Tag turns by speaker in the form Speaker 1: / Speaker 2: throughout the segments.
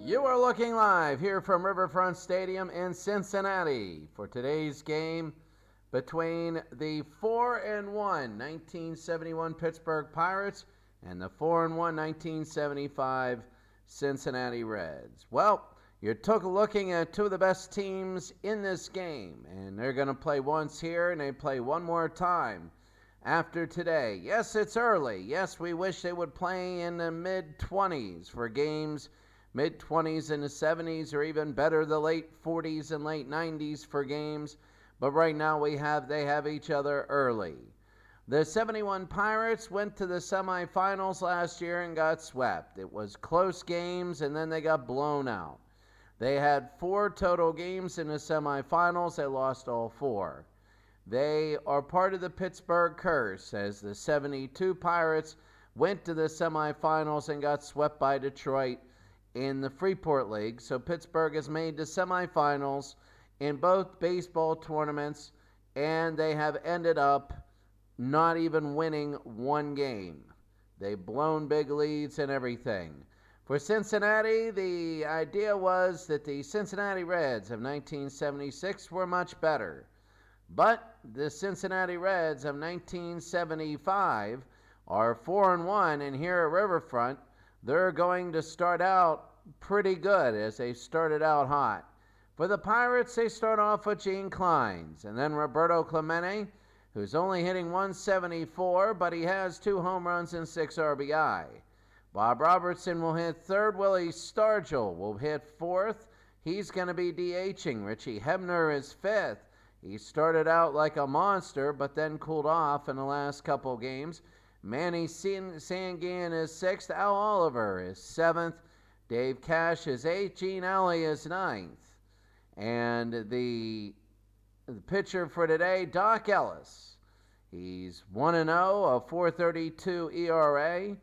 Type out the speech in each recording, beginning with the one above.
Speaker 1: You are looking live here from Riverfront Stadium in Cincinnati for today's game between the 4-1 1971 Pittsburgh Pirates and the 4-1 1975 Cincinnati Reds. Well, you're looking at two of the best teams in this game, and they're going to play once here and they play one more time after today. Yes, it's early. Yes, we wish they would play in the mid-20s for games, mid-20s and the 70s, or even better, the late 40s and late 90s for games. But right now they have each other early. The 71 Pirates went to the semifinals last year and got swept. It was close games and then they got blown out. They had 4 total games in the semifinals. They lost all 4. They are part of the Pittsburgh curse, as the 72 Pirates went to the semifinals and got swept by Detroit in the Freeport League. So Pittsburgh has made the semifinals in both baseball tournaments, and they have ended up not even winning one game. They've blown big leads and everything. For Cincinnati, the idea was that the Cincinnati Reds of 1976 were much better. But the Cincinnati Reds of 1975 are 4-1, and here at Riverfront, they're going to start out pretty good, as they started out hot. For the Pirates, they start off with Gene Clines, and then Roberto Clemente, who's only hitting .174, but he has 2 home runs and 6 RBI. Bob Robertson will hit third. Willie Stargell will hit fourth. He's going to be DHing. Richie Hebner is fifth. He started out like a monster, but then cooled off in the last couple games. Manny Sanguin is 6th. Al Oliver is 7th. Dave Cash is 8th. Gene Alley is 9th. And the pitcher for today, Doc Ellis. He's 1-0, a .432 ERA.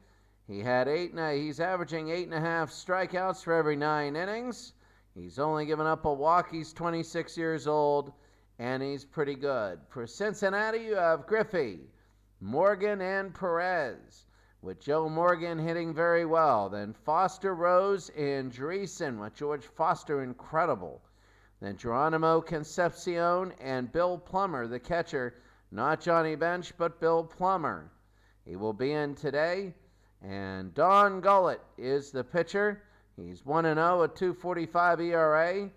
Speaker 1: He's averaging 8.5 strikeouts for every 9 innings. He's only given up a walk. He's 26 years old, and he's pretty good. For Cincinnati, you have Griffey, Morgan, and Perez, with Joe Morgan hitting very well. Then Foster, Rose, and Dreesen, with George Foster incredible. Then Geronimo Concepcion and Bill Plummer, the catcher. Not Johnny Bench, but Bill Plummer. He will be in today. And Don Gullett is the pitcher. He's 1-0, a .245 ERA.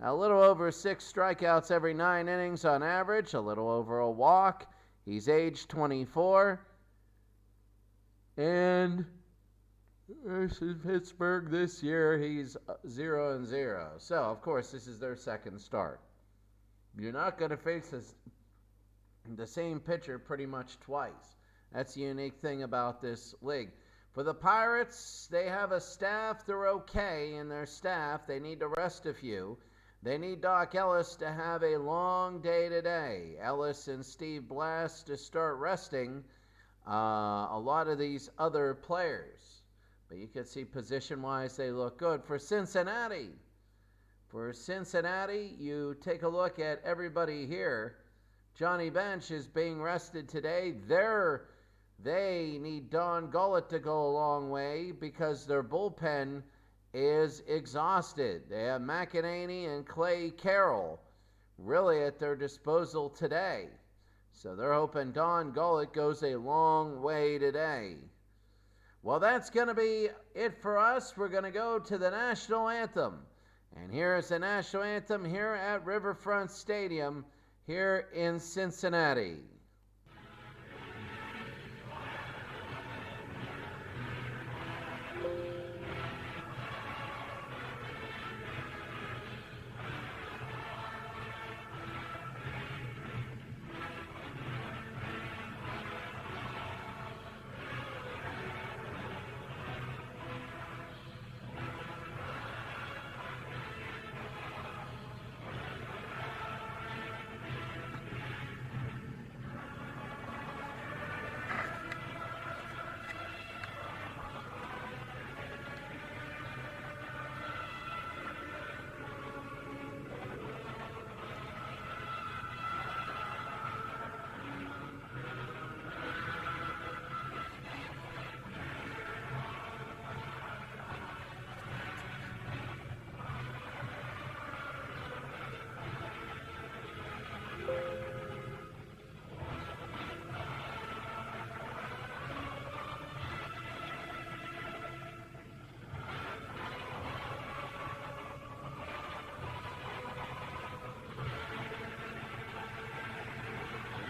Speaker 1: A little over 6 strikeouts every 9 innings on average. A little over a walk. He's age 24. And versus Pittsburgh this year, he's 0-0. So, of course, this is their second start. You're not going to face the same pitcher pretty much twice. That's the unique thing about this league. For the Pirates, they have a staff. They're okay in their staff. They need to rest a few. They need Doc Ellis to have a long day today. Ellis and Steve Blass to start resting a lot of these other players. But you can see position-wise they look good. For Cincinnati, you take a look at everybody here. Johnny Bench is being rested today. They need Don Gullett to go a long way because their bullpen is exhausted. They have McEnany and Clay Carroll really at their disposal today. So they're hoping Don Gullett goes a long way today. Well, that's going to be it for us. We're going to go to the national anthem. And here is the national anthem here at Riverfront Stadium here in Cincinnati.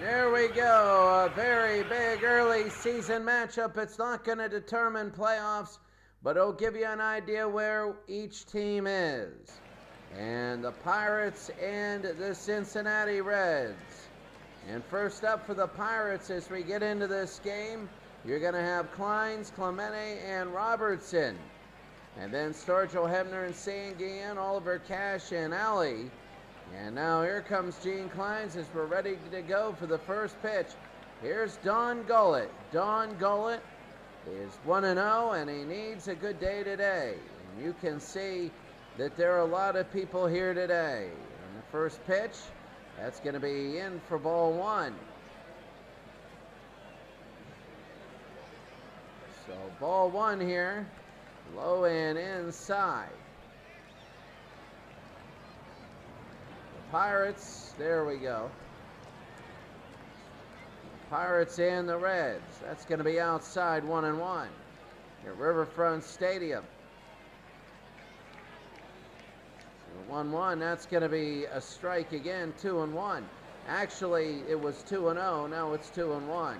Speaker 1: There we go, a very big early season matchup. It's not going to determine playoffs, but it'll give you an idea where each team is. And the Pirates and the Cincinnati Reds. And first up for the Pirates as we get into this game, you're going to have Kleins, Clemente, and Robertson. And then Sturgill, Hebner, and Sanguillen, Oliver, Cash, and Alley. And now here comes Gene Kleins as we're ready to go for the first pitch. Here's Don Gullett. Don Gullett is 1-0, and he needs a good day today. And you can see that there are a lot of people here today. And the first pitch, that's going to be in for ball one. So ball one here, low and inside. The Pirates, there we go. Pirates and the Reds. That's going to be outside 1-1 at Riverfront Stadium. 1-1, that's going to be a strike again, 2-1. Actually, it was 2-0, now it's 2-1.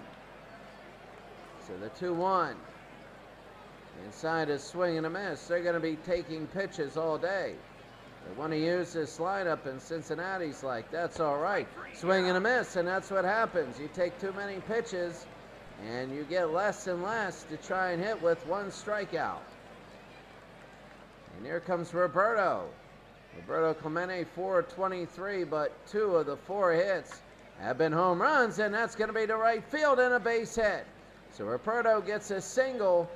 Speaker 1: So the 2-1. Inside is swing and a miss. They're going to be taking pitches all day. They want to use this lineup, and Cincinnati's like, that's all right. Swing and a miss, and that's what happens. You take too many pitches, and you get less and less to try and hit with one strikeout. And here comes Roberto. Roberto Clemente, 4-23, but 2 of the 4 hits have been home runs, and that's going to be to right field and a base hit. So Roberto gets a single,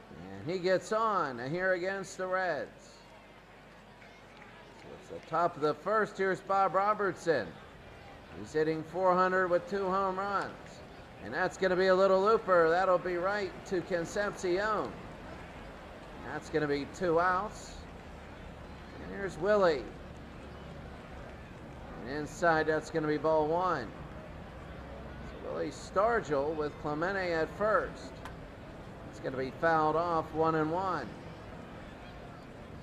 Speaker 1: and he gets on here against the Reds. So it's the top of the first. Here's Bob Robertson. He's hitting 400 with 2 home runs. And that's going to be a little looper. That'll be right to Concepcion. That's going to be 2 outs. And here's Willie. And inside, that's going to be ball one. So Willie Sturgill with Clemente at first. It's going to be fouled off, 1-1.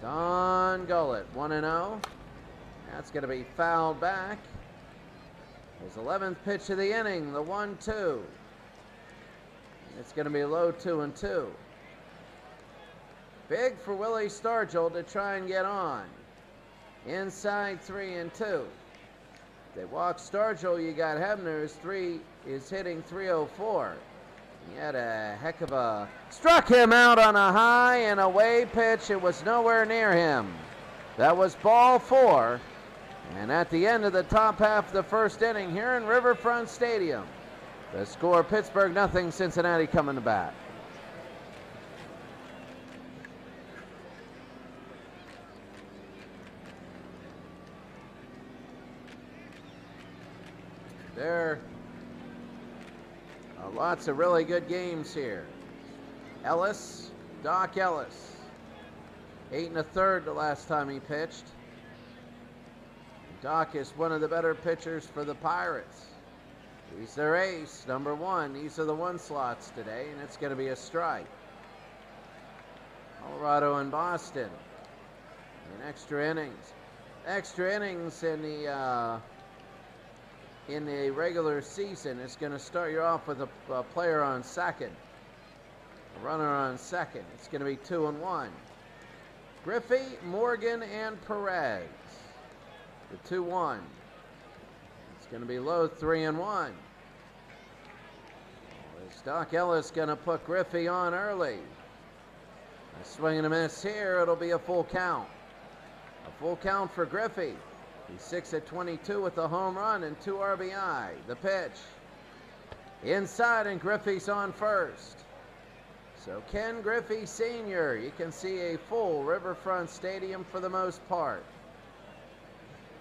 Speaker 1: Don Gullett, 1-0. That's going to be fouled back. His 11th pitch of the inning, the 1-2. It's going to be low 2-2. Big for Willie Sturgill to try and get on. Inside 3-2. They walk Sturgill, you got Hebner, is hitting 304. He had a heck of a... Struck him out on a high and away pitch. It was nowhere near him. That was ball 4. And at the end of the top half of the first inning here in Riverfront Stadium, the score, Pittsburgh 0, Cincinnati coming to bat. There are lots of really good games here. Ellis, Doc Ellis, 8 1/3 the last time he pitched. Doc is one of the better pitchers for the Pirates. He's their ace, number 1. These are the 1 slots today, and it's going to be a strike. Colorado and Boston in extra innings. Extra innings in the regular season, it's going to start you off with a player on second, a runner on second. It's going to be 2-1. Griffey, Morgan, and Perez. The 2-1. It's going to be low 3-1. Is Doc Ellis going to put Griffey on early? A swing and a miss here. It'll be a full count. A full count for Griffey. He's 6 at 22 with a home run and 2 RBI. The pitch. Inside, and Griffey's on first. So Ken Griffey Sr., you can see a full Riverfront Stadium for the most part.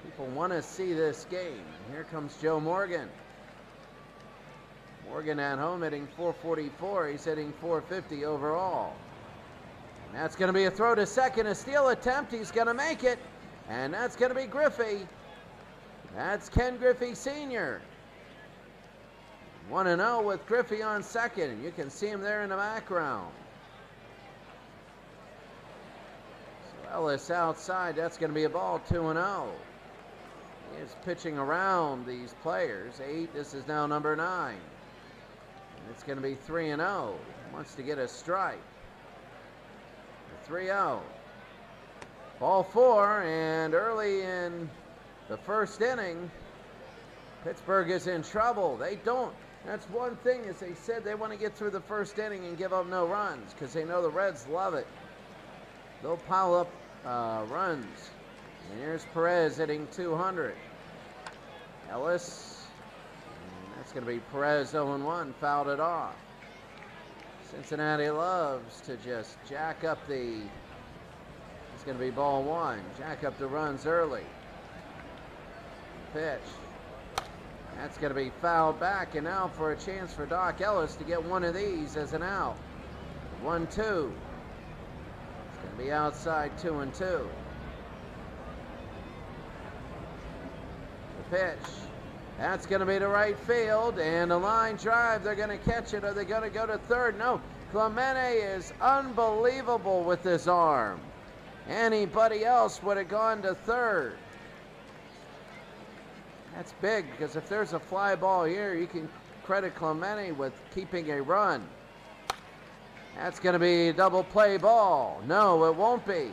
Speaker 1: People want to see this game. Here comes Joe Morgan. Morgan at home hitting 444. He's hitting 450 overall. And that's going to be a throw to second. A steal attempt. He's going to make it. And that's going to be Griffey. That's Ken Griffey Sr. 1-0 with Griffey on second. You can see him there in the background. So Ellis outside. That's going to be a ball, 2-0. He is pitching around these players. 8, this is now number 9. And it's going to be 3-0. Wants to get a strike. 3-0. Ball 4, and early in the first inning, Pittsburgh is in trouble. They don't. That's one thing, is they said they want to get through the first inning and give up no runs because they know the Reds love it. They'll pile up runs. And here's Perez hitting 200. Ellis, and that's going to be Perez 0-1, fouled it off. Cincinnati loves to just jack up the, it's going to be ball 1, jack up the runs early. Pitch. That's going to be fouled back, and now for a chance for Doc Ellis to get one of these as an out. 1-2. It's going to be outside 2-2. The pitch. That's going to be to right field, and a line drive. They're going to catch it. Are they going to go to third? No. Clemente is unbelievable with this arm. Anybody else would have gone to third. That's big, because if there's a fly ball here, you can credit Clemente with keeping a run. That's going to be a double play ball. No, it won't be.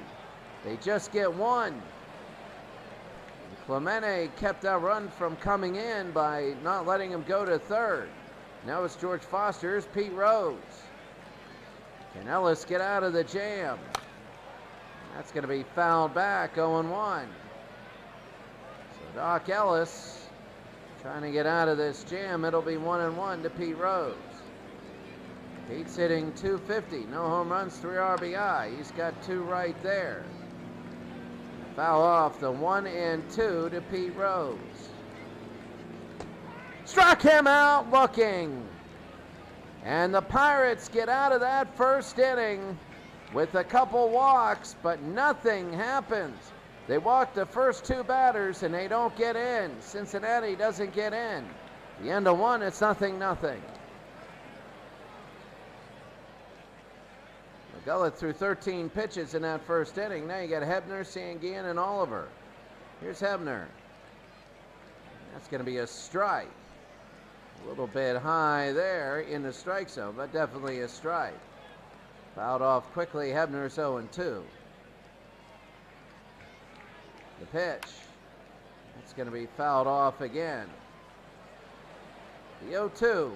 Speaker 1: They just get one. Clemente kept that run from coming in by not letting him go to third. Now it's George Foster. Here's Pete Rose. Can Ellis get out of the jam? That's going to be fouled back, 0-1. Doc Ellis trying to get out of this jam. It'll be 1-1 to Pete Rose. Pete's hitting 250. No home runs, 3 RBI. He's got 2 right there. Foul off the 1-2 to Pete Rose. Struck him out looking. And the Pirates get out of that first inning with a couple walks, but nothing happens. They walk the first 2 batters and they don't get in. Cincinnati doesn't get in. The end of 1, it's 0-0. McGullett threw 13 pitches in that first inning. Now you got Hebner, Sanguin, and Oliver. Here's Hebner. That's going to be a strike. A little bit high there in the strike zone, but definitely a strike. Fouled off quickly. Hebner's 0-2. The pitch. It's going to be fouled off again. The 0-2.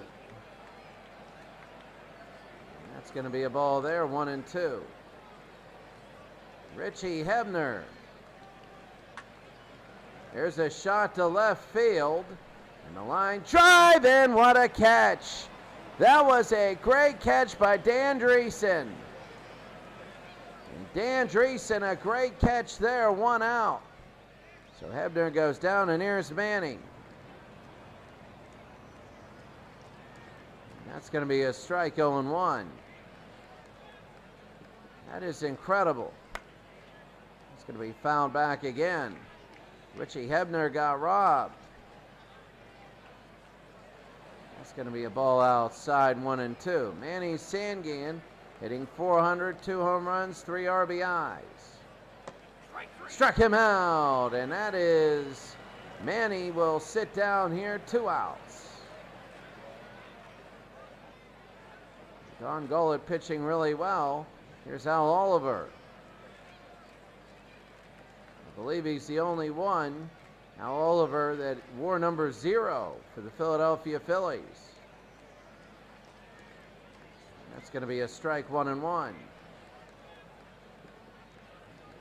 Speaker 1: That's going to be a ball there, 1-2. Richie Hebner. There's a shot to left field. And the line drive in. What a catch. That was a great catch by Dan Dreesen. And Dan Dreesen, a great catch there, 1 out. So Hebner goes down, and here's Manning. That's going to be a strike, 0-1. That is incredible. It's going to be fouled back again. Richie Hebner got robbed. That's going to be a ball outside, 1-2. Manny Sanguin hitting 400, 2 home runs, 3 RBIs. Struck him out, and that is Manny will sit down here, 2 outs. Don Gullett pitching really well. Here's Al Oliver. I believe he's the only one, Al Oliver, that wore number 0 for the Philadelphia Phillies. That's going to be a strike, 1-1.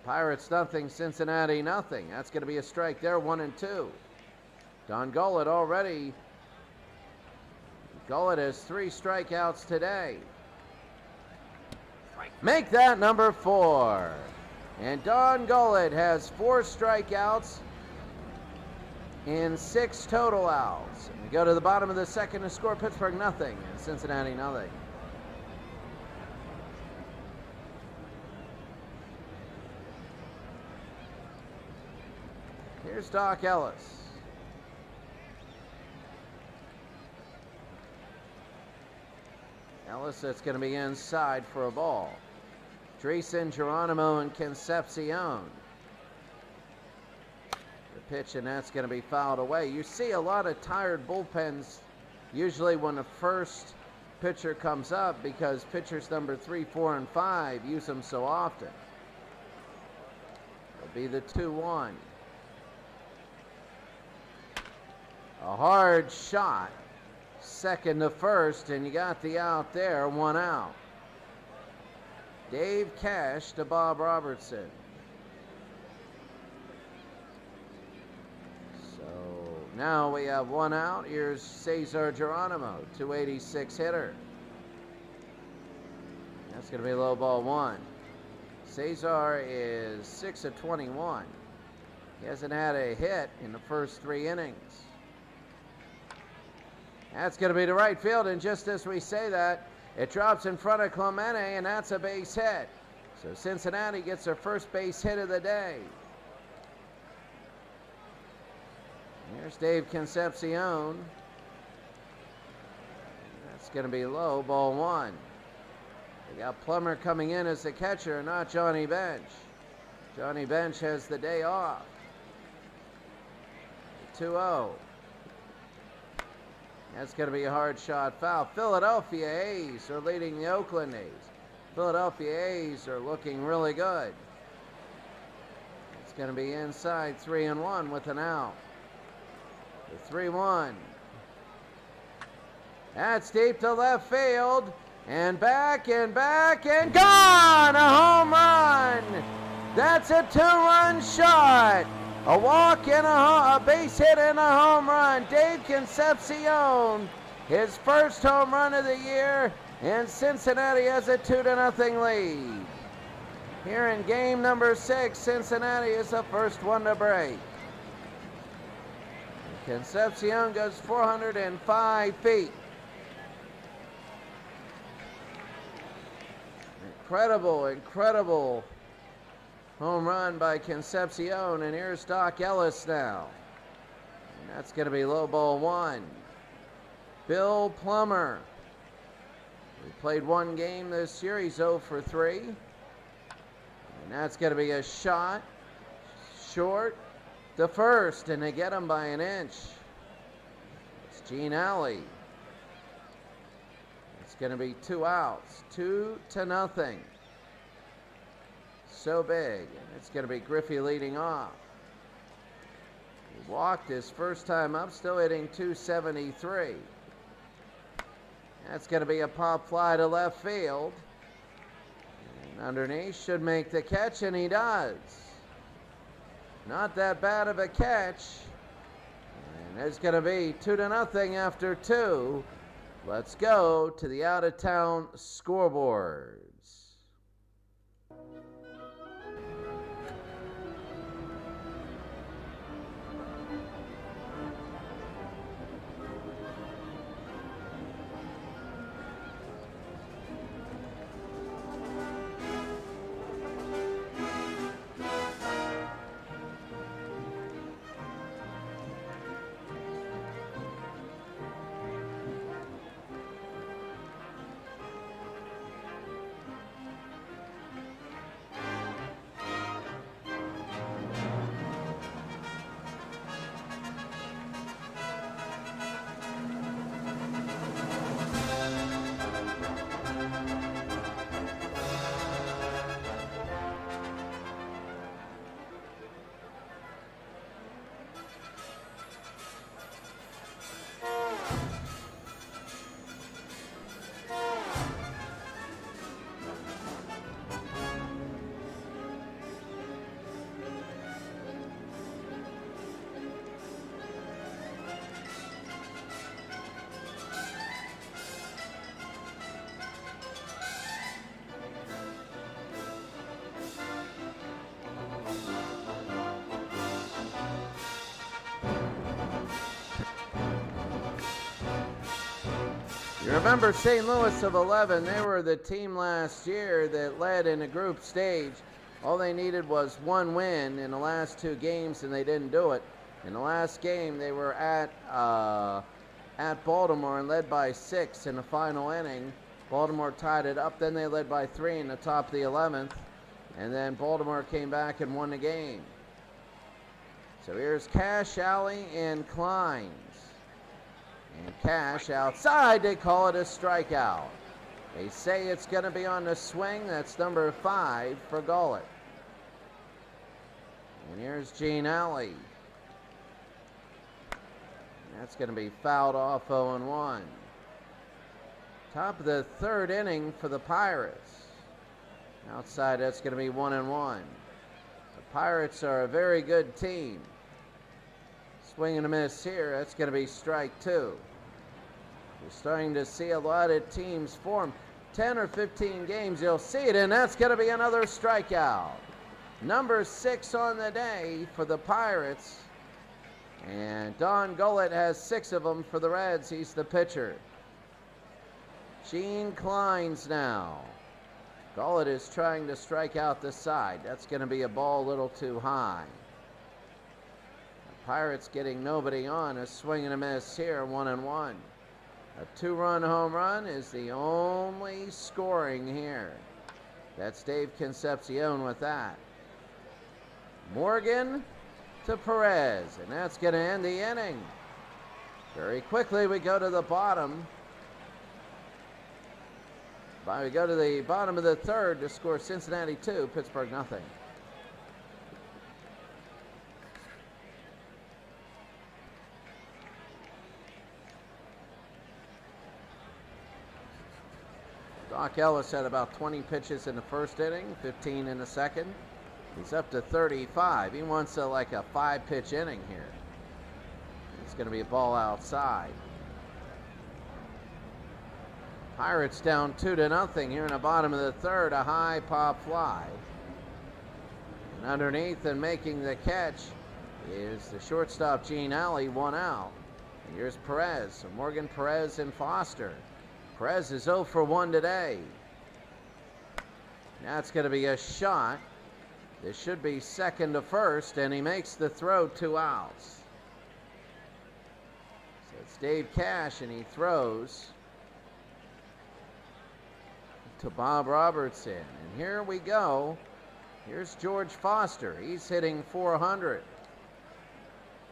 Speaker 1: Pirates nothing, Cincinnati nothing. That's going to be a strike there, 1-2. Don Gullett already. Gullett has 3 strikeouts today. Make that number 4. And Don Gullett has 4 strikeouts in 6 total outs. And we go to the bottom of the second to score. Pittsburgh nothing and Cincinnati nothing. Here's Doc Ellis. Ellis, that's going to be inside for a ball. Dreesen, Geronimo, and Concepcion. The pitch, and that's going to be fouled away. You see a lot of tired bullpens usually when the first pitcher comes up because pitchers number 3, 4, and 5 use them so often. It'll be the 2-1. A hard shot, second to first, and you got the out there, 1 out. Dave Cash to Bob Robertson. So now we have 1 out. Here's Cesar Geronimo, 286 hitter. That's going to be low ball 1. Cesar is 6 of 21. He hasn't had a hit in the first 3 innings. That's going to be to right field, and just as we say that, it drops in front of Clemente, and that's a base hit. So Cincinnati gets their first base hit of the day. Here's Dave Concepcion. That's going to be low, ball 1. They got Plummer coming in as the catcher, not Johnny Bench. Johnny Bench has the day off. 2-0. That's going to be a hard shot foul. Philadelphia A's are leading the Oakland A's. Philadelphia A's are looking really good. It's going to be inside 3-1 with an out. The 3-1. That's deep to left field. And back and back and gone! A home run! That's a 2-run shot. A walk and a base hit and a home run. Dave Concepcion, his first home run of the year, and Cincinnati has a 2-0 lead. Here in game number 6, Cincinnati is the first one to break. Concepcion goes 405 feet. Incredible home run by Concepcion, and here's Doc Ellis now. And that's going to be low ball 1. Bill Plummer. He played 1 game this year. He's 0 for 3. And that's going to be a shot short to first, and they get him by an inch. It's Gene Alley. It's going to be 2 outs, 2-0. So big, and it's going to be Griffey leading off. He walked his first time up, still hitting 273. That's going to be a pop fly to left field. And underneath should make the catch, and he does. Not that bad of a catch. And it's going to be 2-0 after 2. Let's go to the out-of-town scoreboards. You remember St. Louis of 11, they were the team last year that led in the group stage. All they needed was 1 win in the last 2 games, and they didn't do it. In the last game, they were at Baltimore and led by 6 in the final inning. Baltimore tied it up, then they led by 3 in the top of the 11th, and then Baltimore came back and won the game. So here's Cash, Alley, and Kleins. And Cash outside, they call it a strikeout. They say it's going to be on the swing. That's number 5 for Gullett. And here's Gene Alley. That's going to be fouled off 0-1. Top of the 3rd inning for the Pirates. Outside, that's going to be 1-1. The Pirates are a very good team. Swing and a miss here. That's going to be strike 2. You're starting to see a lot of teams form. 10 or 15 games, you'll see it, and that's going to be another strikeout. Number 6 on the day for the Pirates. And Don Gullett has 6 of them for the Reds. He's the pitcher. Gene Kleins now. Gullett is trying to strike out the side. That's going to be a ball a little too high. The Pirates getting nobody on. A swing and a miss here, 1-1. A 2-run home run is the only scoring here. That's Dave Concepcion with that. Morgan to Perez, and that's going to end the inning. Very quickly we go to the bottom. We go to the bottom of the 3rd to score Cincinnati 2, Pittsburgh nothing. Doc Ellis had about 20 pitches in the 1st inning, 15 in the 2nd. He's up to 35. He wants like a 5-pitch inning here. It's going to be a ball outside. Pirates down 2-0 here in the bottom of the 3rd. A high pop fly. And underneath and making the catch is the shortstop Gene Alley, 1 out. And here's Perez. So Morgan, Perez, and Foster. Perez is 0 for 1 today. Now it's going to be a shot. This should be 2nd to 1st, and he makes the throw, 2 outs. So it's Dave Cash, and he throws to Bob Robertson. And here we go. Here's George Foster. He's hitting .400.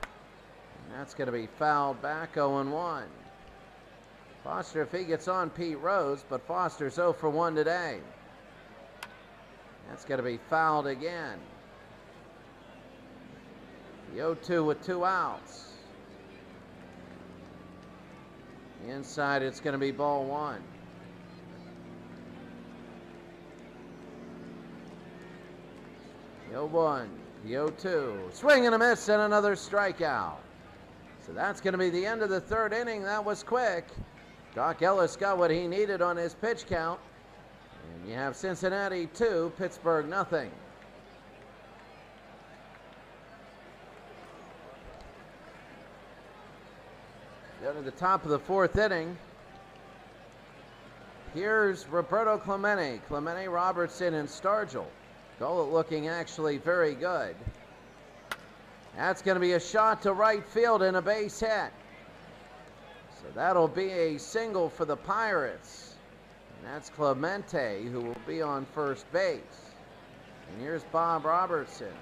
Speaker 1: And that's going to be fouled back, 0-1. Foster, if he gets on Pete Rose, but Foster's 0 for 1 today. That's going to be fouled again. The 0-2 with 2 outs. Inside, it's going to be ball 1. The 0-1, the 0-2. Swing and a miss and another strikeout. So that's going to be the end of the 3rd inning. That was quick. Doc Ellis got what he needed on his pitch count. And you have Cincinnati 2, Pittsburgh nothing. Down to the top of the 4th inning. Here's Roberto Clemente, Robertson, and Stargell. Gullett looking actually very good. That's going to be a shot to right field and a base hit. So that'll be a single for the Pirates. And that's Clemente, who will be on first base. And here's Bob Robertson.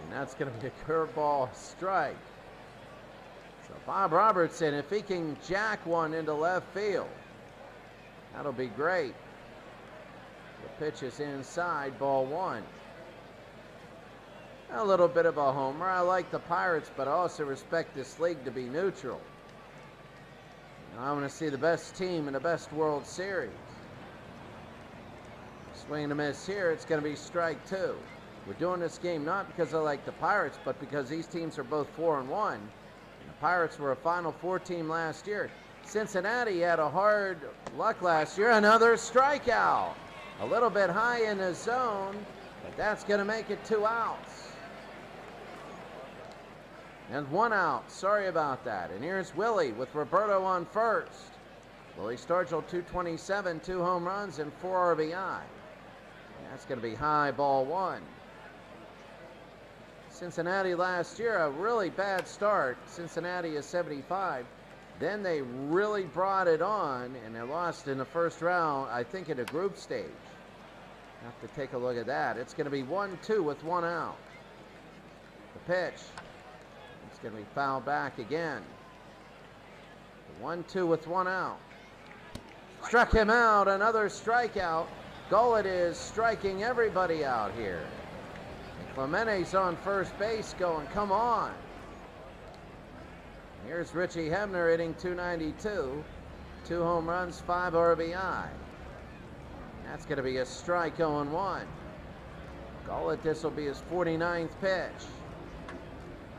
Speaker 1: And that's going to be a curveball strike. So Bob Robertson, if he can jack one into left field, that'll be great. The pitch is inside, ball 1. A little bit of a homer. I like the Pirates, but I also respect this league to be neutral. I want to see the best team in the best World Series. Swing and a miss here. It's going to be strike 2. We're doing this game not because I like the Pirates, but because these teams are both 4-1. And the Pirates were a Final Four team last year. Cincinnati had a hard luck last year. Another strikeout. A little bit high in the zone, but that's going to make it 2 outs. And 1 out. Sorry about that. And here's Willie with Roberto on first. Willie Stargell, 227, 2 home runs, and 4 RBI. And that's going to be high, ball 1. Cincinnati last year, a really bad start. Cincinnati is 75. Then they really brought it on, and they lost in the first round, I think, in a group stage. Have to take a look at that. It's going to be 1-2 with 1 out. The pitch. It's going to be fouled back again. 1-2 with 1 out. Struck him out. Another strikeout. Gullett is striking everybody out here. And Clemente's on first base going, come on. Here's Richie Hebner hitting .292. 2 home runs, 5 RBI. That's going to be a strike, 0-1. Gullett, this will be his 49th pitch.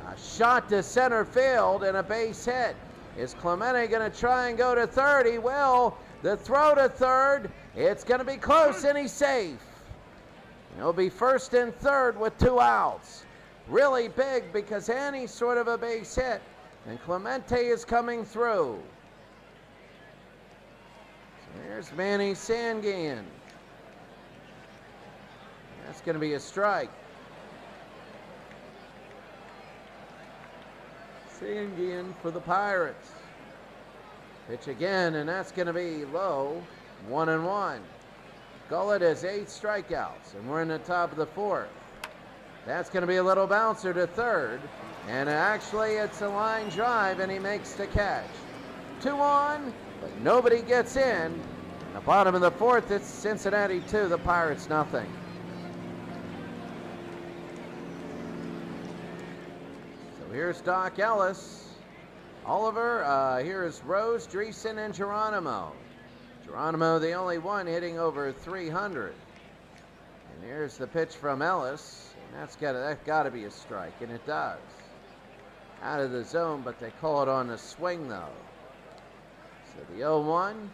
Speaker 1: A shot to center field and a base hit. Is Clemente going to try and go to third? He will. The throw to third. It's going to be close and he's safe. He'll be first and third with 2 outs. Really big because any sort of a base hit. And Clemente is coming through. So here's Manny Sanguin. That's going to be a strike. Sanguin for the Pirates. Pitch again, and that's going to be low. 1-1. Gullett has 8 strikeouts, and we're in the top of the 4th. That's going to be a little bouncer to third, and actually it's a line drive, and he makes the catch. 2-on, but nobody gets in. In the bottom of the 4th, it's Cincinnati 2, the Pirates nothing. So here's Doc Ellis. Oliver, here's Rose, Dreesen, and Geronimo. Geronimo, the only one hitting over 300. And here's the pitch from Ellis. And that's got to be a strike, and it does. Out of the zone, but they call it on the swing, though. So the 0-1.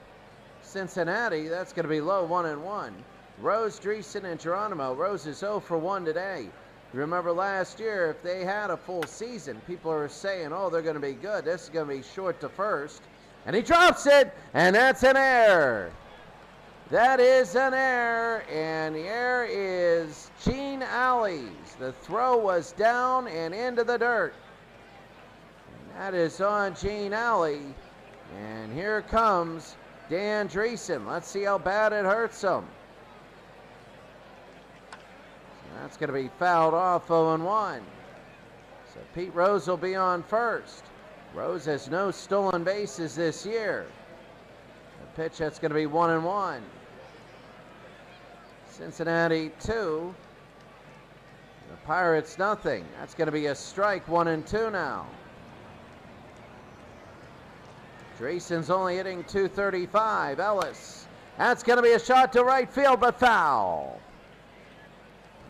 Speaker 1: Cincinnati, that's going to be low, 1-1. Rose, Dreesen, and Geronimo. Rose is 0 for 1 today. You remember last year, if they had a full season, people are saying, oh, they're going to be good. This is going to be short to first. And he drops it, and that's an error. That is an error, and the error is Gene Alley's. The throw was down and into the dirt. And that is on Gene Alley. And here comes Dan Dreesen. Let's see how bad it hurts him. That's going to be fouled off, 0-1. So Pete Rose will be on first. Rose has no stolen bases this year. The pitch, that's going to be 1-1. Cincinnati 2. The Pirates nothing. That's going to be a strike, 1-2 now. Dreesen's only hitting .235. Ellis. That's going to be a shot to right field, but foul.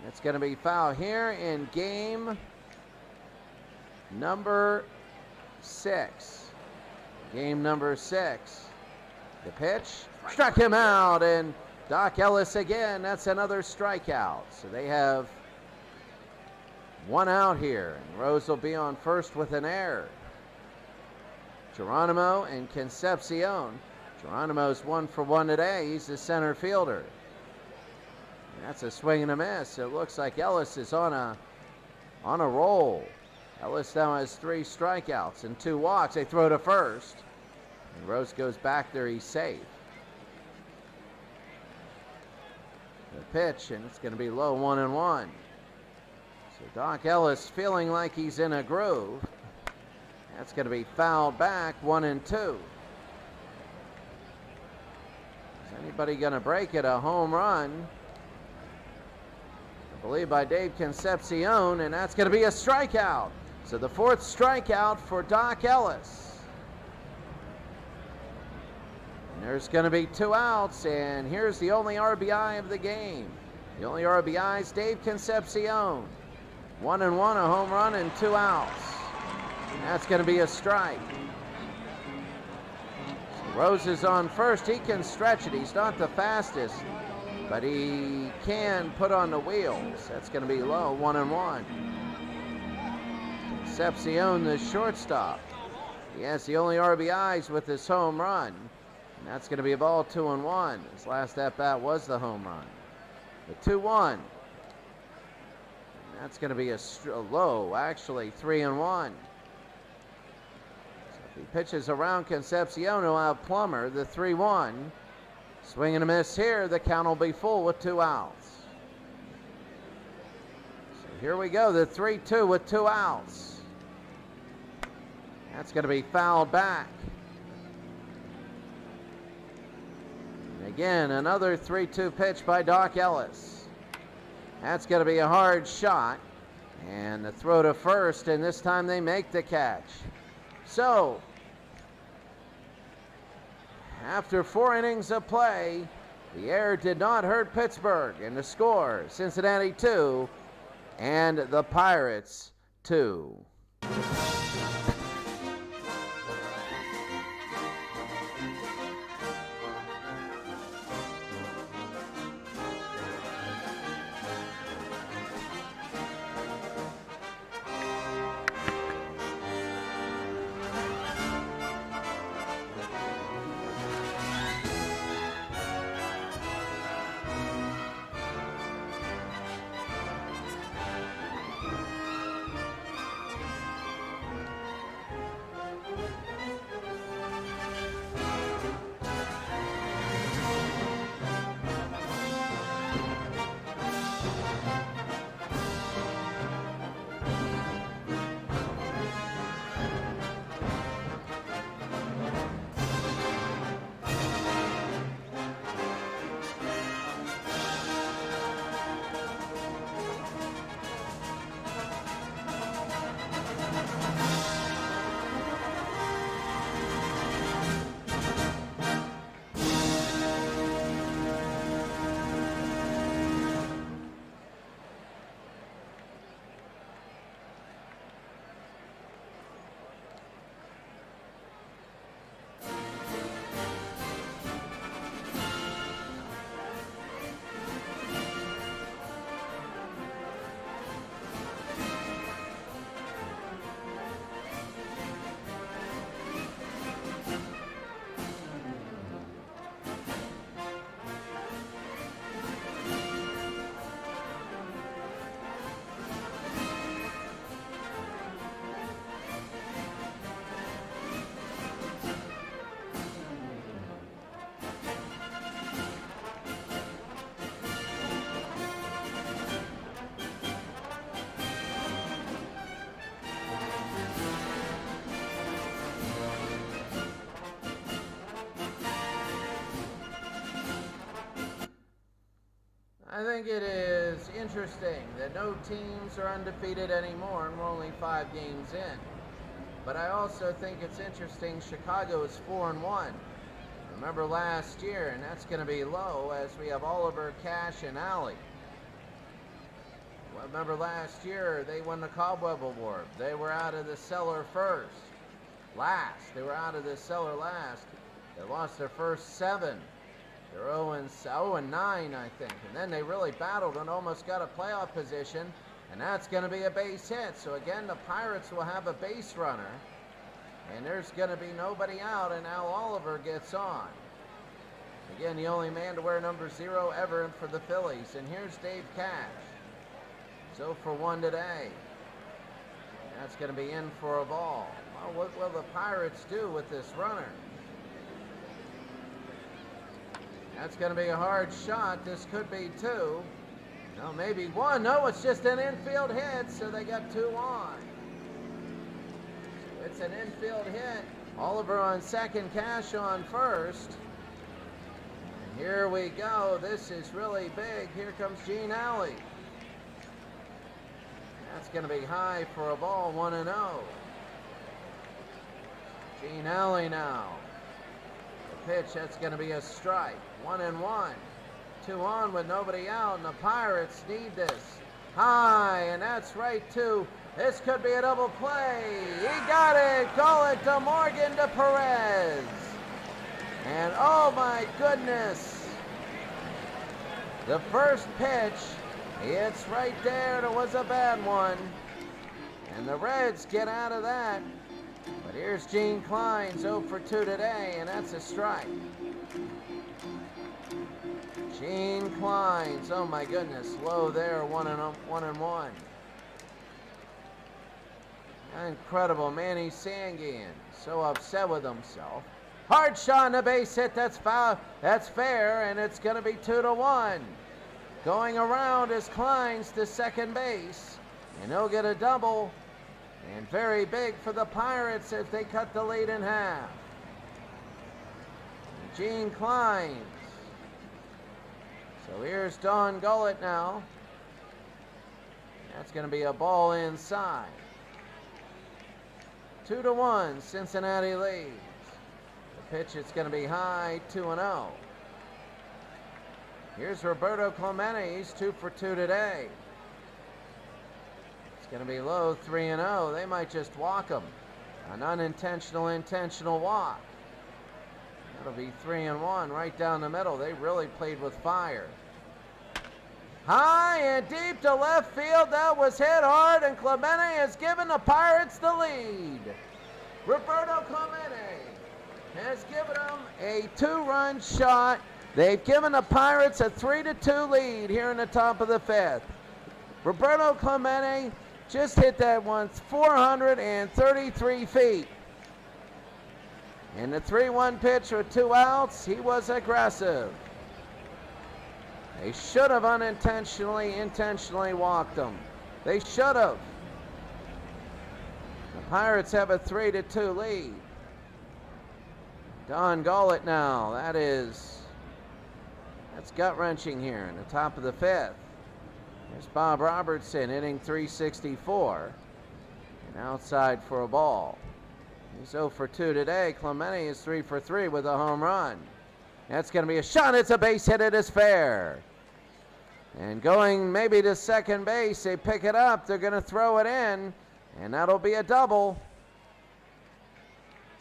Speaker 1: It's going to be foul here in game number 6. Game number 6. The pitch struck him out, and Doc Ellis again. That's another strikeout. So they have 1 out here, and Rose will be on first with an error. Geronimo and Concepcion. Geronimo's 1 for 1 today. He's the center fielder. That's a swing and a miss. It looks like Ellis is on a roll. Ellis now has 3 strikeouts and 2 walks. They throw to first. And Rose goes back there. He's safe. The pitch, and it's going to be low, 1-1. So Doc Ellis feeling like he's in a groove. That's going to be fouled back, 1-2. Is anybody going to break it? A home run. I believe by Dave Concepcion, and that's going to be a strikeout. So the 4th strikeout for Doc Ellis. And there's going to be 2 outs, and here's the only RBI of the game. The only RBI is Dave Concepcion. 1-1, a home run, and 2 outs. And that's going to be a strike. So Rose is on first. He can stretch it. He's not the fastest, but he can put on the wheels. That's going to be low, 1-1. Concepcion, the shortstop. He has the only RBIs with this home run. And that's going to be a ball, 2-1. His last at-bat was the home run. The 2-1. And that's going to be a low, actually, 3-1. So if he pitches around Concepcion, he'll have Plummer, the 3-1. Swing and a miss here. The count will be full with 2 outs. Here we go, the 3-2 with 2 outs. That's going to be fouled back. And again, another 3-2 pitch by Doc Ellis. That's going to be a hard shot. And the throw to first, and this time they make the catch. So, after 4 innings of play, the error did not hurt Pittsburgh. And the score, Cincinnati 2 and the Pirates 2. I think it is interesting that no teams are undefeated anymore and we're only 5 games in. But I also think it's interesting Chicago is 4-1. Remember last year, and that's going to be low as we have Oliver, Cash, and Alley. Well, remember last year, they won the Cobweb Award. They were out of the cellar last. They were out of the cellar last. They lost their first 7. They're 0-9, I think. And then they really battled and almost got a playoff position. And that's going to be a base hit. So again, the Pirates will have a base runner. And there's going to be nobody out, and Al Oliver gets on. Again, the only man to wear number 0 ever for the Phillies. And here's Dave Cash. 0 for 1 today. And that's going to be in for a ball. Well, what will the Pirates do with this runner? That's going to be a hard shot. This could be 2. No, maybe 1. No, it's just an infield hit, so they got 2 on. So it's an infield hit. Oliver on second, Cash on first. And here we go. This is really big. Here comes Gene Alley. That's going to be high for a ball, 1-0. Gene Alley now. The pitch, that's going to be a strike. 1-1. 2 on with nobody out, and the Pirates need this. High, and that's right too. This could be a double play. He got it. Call it to Morgan to Perez. And oh my goodness. The first pitch, it's right there, and it was a bad one. And the Reds get out of that. But here's Gene Klein, 0 for 2 today, and that's a strike. Gene Klein, oh my goodness, low there, 1-1. Incredible, Manny Sanguin, so upset with himself. Hard shot on the base hit, that's foul, that's fair, and it's going to be 2-1. Going around is Klein's to second base. And he'll get a double. And very big for the Pirates if they cut the lead in half. Gene climbs. So here's Don Gullett now. That's going to be a ball inside. 2-1, Cincinnati leads. The pitch, it's going to be high, 2-0. Here's Roberto Clemente. He's 2 for 2 today. It's going to be low, 3-0. They might just walk him. An unintentional, intentional walk. That'll be 3-1 right down the middle. They really played with fire. High and deep to left field. That was hit hard, and Clemente has given the Pirates the lead. Roberto Clemente has given them a 2-run shot. They've given the Pirates a 3-2 lead here in the top of the 5th. Roberto Clemente just hit that one 433 feet. In the 3-1 pitch with 2 outs, he was aggressive. They should have intentionally walked him. They should have. The Pirates have a 3-2 lead. Don Gullett now. That's gut-wrenching here in the top of the 5th. There's Bob Robertson hitting 364. And outside for a ball. He's 0 for 2 today. Clemente is 3 for 3 with a home run. That's going to be a shot. It's a base hit. It is fair. And going maybe to second base, they pick it up. They're going to throw it in, and that'll be a double.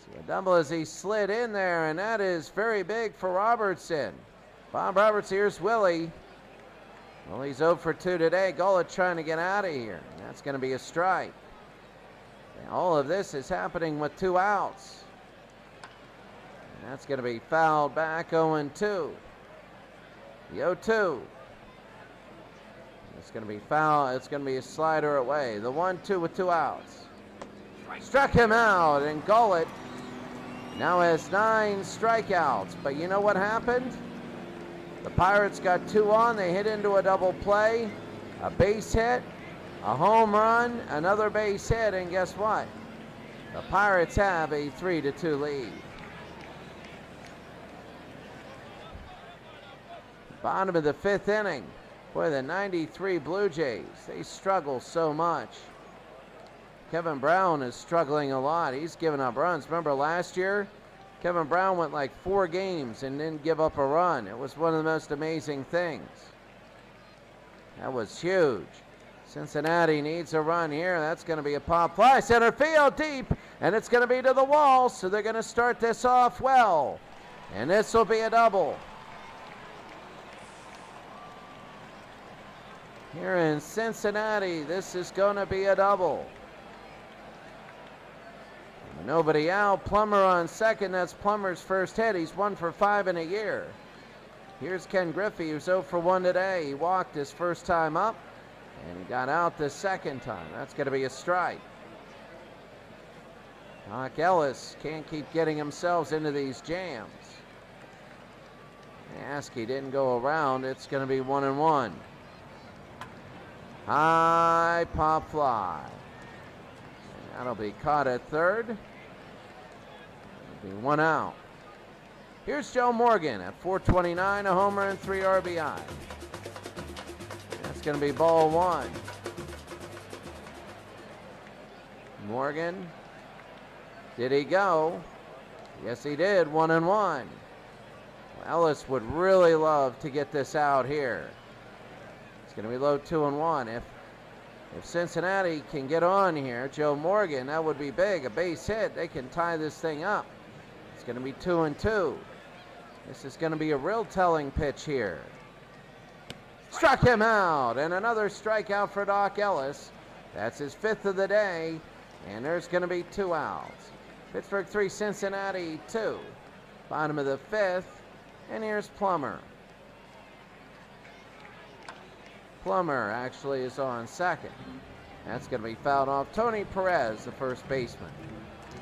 Speaker 1: So a double as he slid in there, and that is very big for Robertson. Bob Roberts, here's Willie. Well, he's 0 for 2 today. Gullett trying to get out of here. And that's going to be a strike. And all of this is happening with 2 outs. And that's going to be fouled back, 0-2. The 0-2. It's going to be foul. It's going to be a slider away. The 1-2 with 2 outs. Struck him out, and Gullett now has 9 strikeouts. But you know what happened? The Pirates got 2 on. They hit into a double play, a base hit, a home run, another base hit, and guess what? The Pirates have a 3-2 lead. Bottom of the 5th inning. Boy, the 93 Blue Jays, they struggle so much. Kevin Brown is struggling a lot. He's given up runs. Remember last year, Kevin Brown went like 4 games and didn't give up a run. It was one of the most amazing things. That was huge. Cincinnati needs a run here. That's going to be a pop fly. Center field deep, and it's going to be to the wall, so they're going to start this off well. And this will be a double. Here in Cincinnati, this is going to be a double. Nobody out. Plummer on second. That's Plummer's first hit. He's 1 for 5 in a year. Here's Ken Griffey, who's 0 for 1 today. He walked his first time up, and he got out the second time. That's going to be a strike. Doc Ellis can't keep getting himself into these jams. Askey didn't go around. It's going to be 1-1. High pop fly. And that'll be caught at third. It'll be 1 out. Here's Joe Morgan at 429, a homer and 3 RBI. That's going to be ball 1. Morgan. Did he go? Yes, he did. 1-1. Ellis would really love to get this out here. It's going to be low 2-1. If Cincinnati can get on here, Joe Morgan, that would be big. A base hit, they can tie this thing up. It's going to be 2-2. This is going to be a real telling pitch here. Struck him out, and another strikeout for Doc Ellis. That's his 5th of the day, and there's going to be 2 outs. Pittsburgh 3, Cincinnati 2. Bottom of the 5th, and here's Plummer. Plummer actually is on second. That's going to be fouled off. Tony Perez, the first baseman.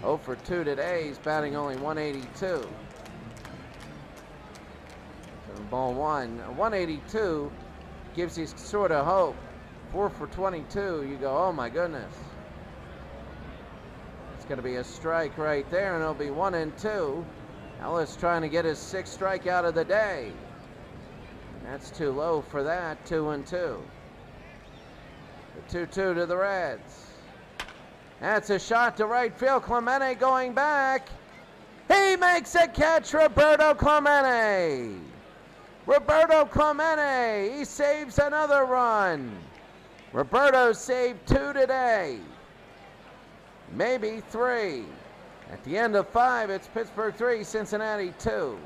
Speaker 1: 0 for 2 today. He's batting only 182. So ball 1. 182 gives you sort of hope 4 for 22. You go, oh my goodness. It's going to be a strike right there, and it'll be 1-2. Ellis trying to get his 6th strikeout of the day. That's too low for that. 2-2. The 2-2 to the Reds. That's a shot to right field. Clemente going back. He makes a catch, Roberto Clemente. Roberto Clemente, he saves another run. Roberto saved 2 today. Maybe 3. At the end of 5, it's Pittsburgh 3, Cincinnati 2.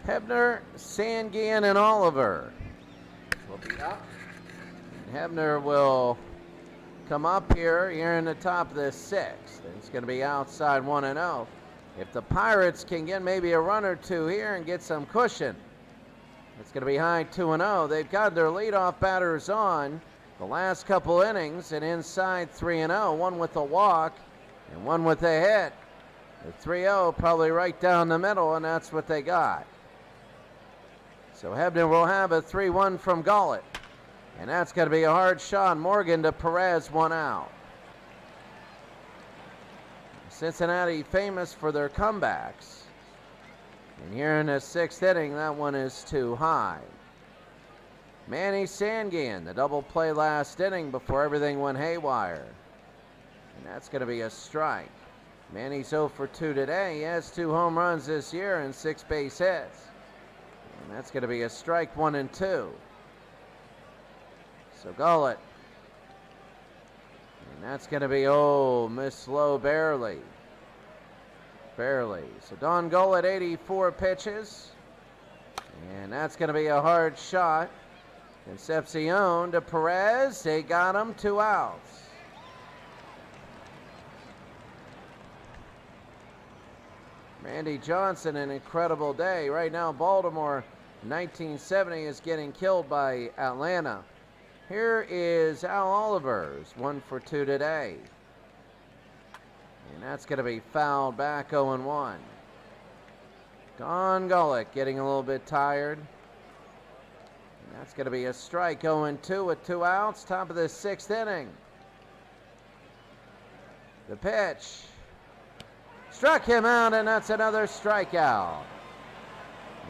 Speaker 1: Hebner, Sanguin, and Oliver will be up. Hebner will come up here in the top of the 6th. It's going to be outside 1-0. If the Pirates can get maybe a run or 2 here and get some cushion, it's going to be high 2-0. They've got their leadoff batters on the last couple innings and inside 3-0, one with a walk and one with a hit. The 3-0 probably right down the middle, and that's what they got. So Hebner will have a 3-1 from Gullett. And that's going to be a hard shot. Morgan to Perez, 1 out. Cincinnati famous for their comebacks. And here in the 6th inning, that one is too high. Manny Sanguin, the double play last inning before everything went haywire. And that's going to be a strike. Manny's 0 for 2 today. He has 2 home runs this year and 6 base hits. And that's going to be a strike, 1-2. So Gullett. And that's going to be, missed low barely. Barely. So Don Gullett, 84 pitches. And that's going to be a hard shot. Concepcion to Perez. They got him, 2 outs. Randy Johnson, an incredible day. Right now, Baltimore, 1970, is getting killed by Atlanta. Here is Al Oliver's 1 for 2 today. And that's going to be fouled back, 0-1. Don Gullett getting a little bit tired. And that's going to be a strike, 0-2 with 2 outs, top of the 6th inning. The pitch. Struck him out, and that's another strikeout.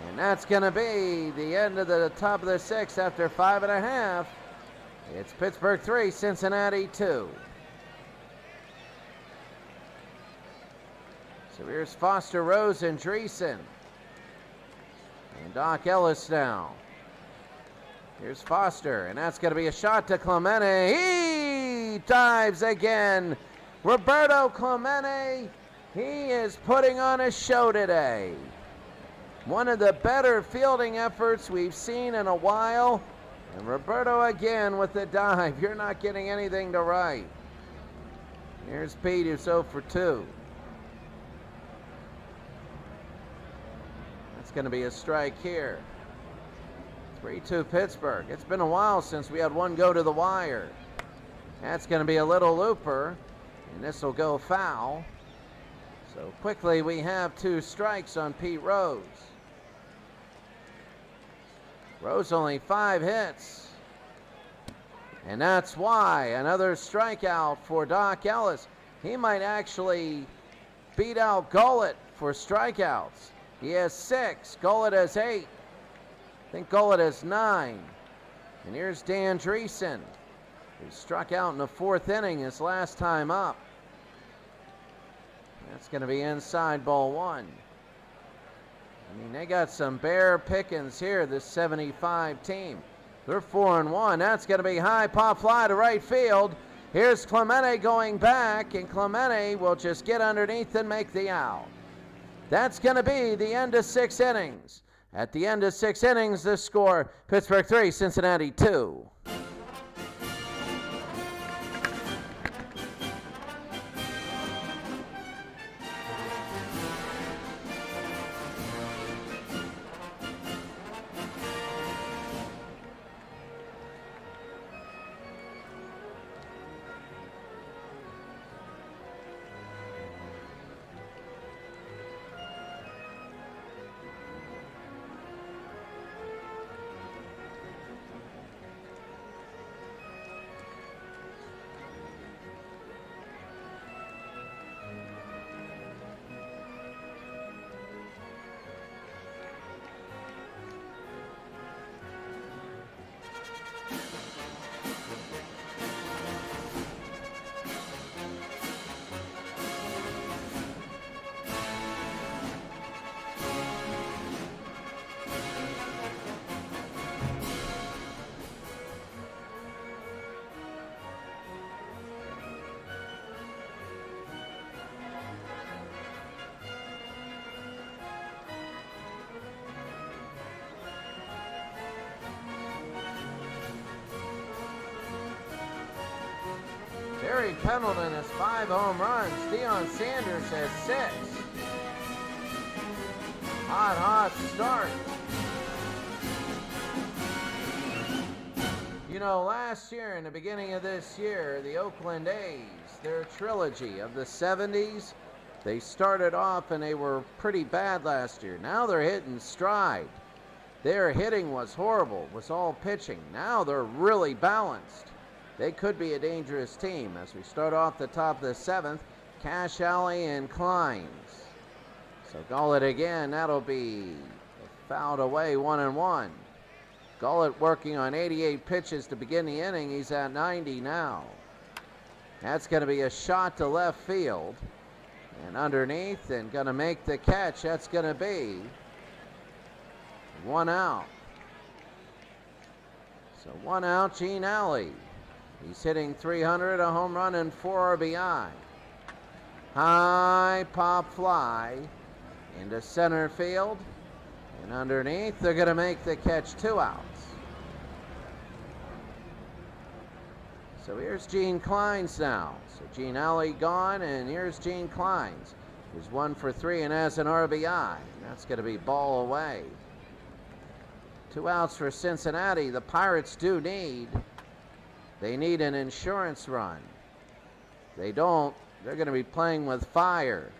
Speaker 1: And that's going to be the end of the top of the 6th after 5.5. It's Pittsburgh 3, Cincinnati 2. So here's Foster, Rose, and Dreesen. And Doc Ellis now. Here's Foster, and that's going to be a shot to Clemente. He dives again. Roberto Clemente. He is putting on a show today. One of the better fielding efforts we've seen in a while. And Roberto again with the dive. You're not getting anything to write. Here's Pete, who's 0 for 2. That's going to be a strike here. 3-2 Pittsburgh. It's been a while since we had one go to the wire. That's going to be a little looper. And this will go foul. So quickly we have 2 strikes on Pete Rose. Rose only 5 hits. And that's why another strikeout for Doc Ellis. He might actually beat out Gullett for strikeouts. He has 6. Gullett has 8. I think Gullett has 9. And here's Dan Dreesen, who struck out in the 4th inning his last time up. That's going to be inside ball 1. I mean, they got some bare pickings here, this 75 team. They're 4-1. That's going to be high pop fly to right field. Here's Clemente going back, and Clemente will just get underneath and make the out. That's going to be the end of 6 innings. At the end of 6 innings, the score, Pittsburgh 3, Cincinnati 2. Barry Pendleton has 5 home runs. Deion Sanders has 6. Hot start. You know, last year, in the beginning of this year, the Oakland A's, their trilogy of the 70s, they started off and they were pretty bad last year. Now they're hitting stride. Their hitting was horrible, was all pitching. Now they're really balanced. They could be a dangerous team. As we start off the top of the 7th, Cash Alley and Kleins. So Gullett again, that'll be fouled away, 1-1. Gullett working on 88 pitches to begin the inning. He's at 90 now. That's going to be a shot to left field. And underneath, and going to make the catch. That's going to be 1 out. So 1 out, Gene Alley. He's hitting 300, a home run, and 4 RBI. High pop fly into center field. And underneath, they're going to make the catch, 2 outs. So here's Gene Kleins now. So Gene Alley gone, and here's Gene Kleins, who's 1 for 3 and has an RBI. That's going to be ball away. 2 outs for Cincinnati. The Pirates they need an insurance run. They don't, they're going to be playing with fire.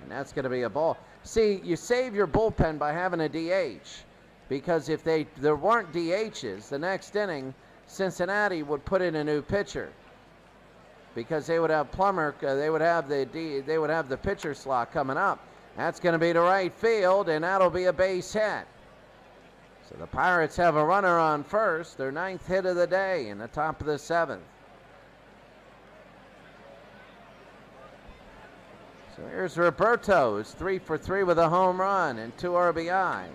Speaker 1: And that's going to be a ball. See, you save your bullpen by having a DH, because if there weren't DHs, the next inning, Cincinnati would put in a new pitcher, because they would have Plummer. They would have the pitcher slot coming up. That's going to be to right field, and that'll be a base hit. So the Pirates have a runner on first, their 9th hit of the day in the top of the 7th. So here's Roberto, who's 3 for 3 with a home run and 2 RBI.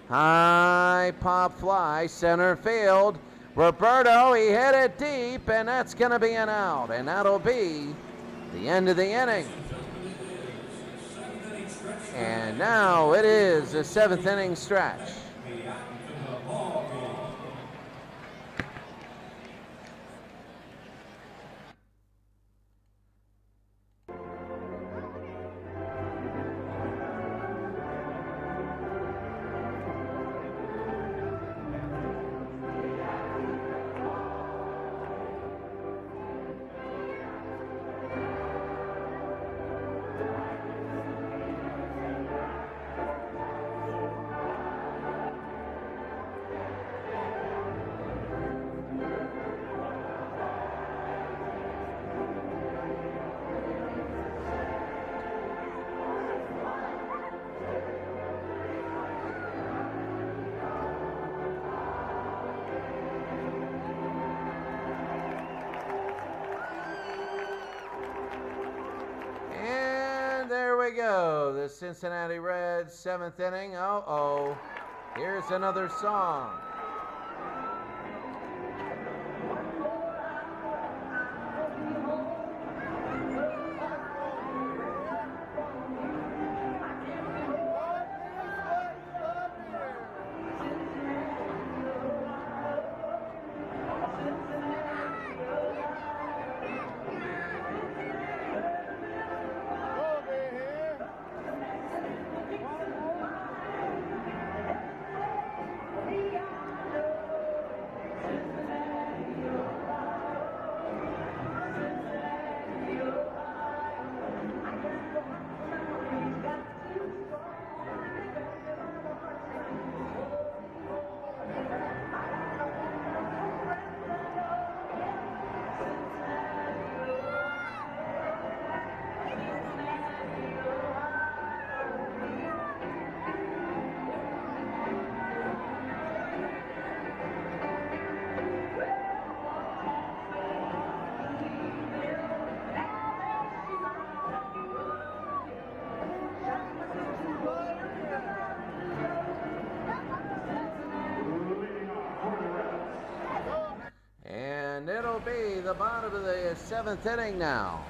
Speaker 1: High pop fly, center field. Roberto, he hit it deep, and that's going to be an out, and that'll be the end of the inning. And now it is the 7th inning stretch. There we go, the Cincinnati Reds 7th inning. Here's another song. And it'll be the bottom of the 7th inning now,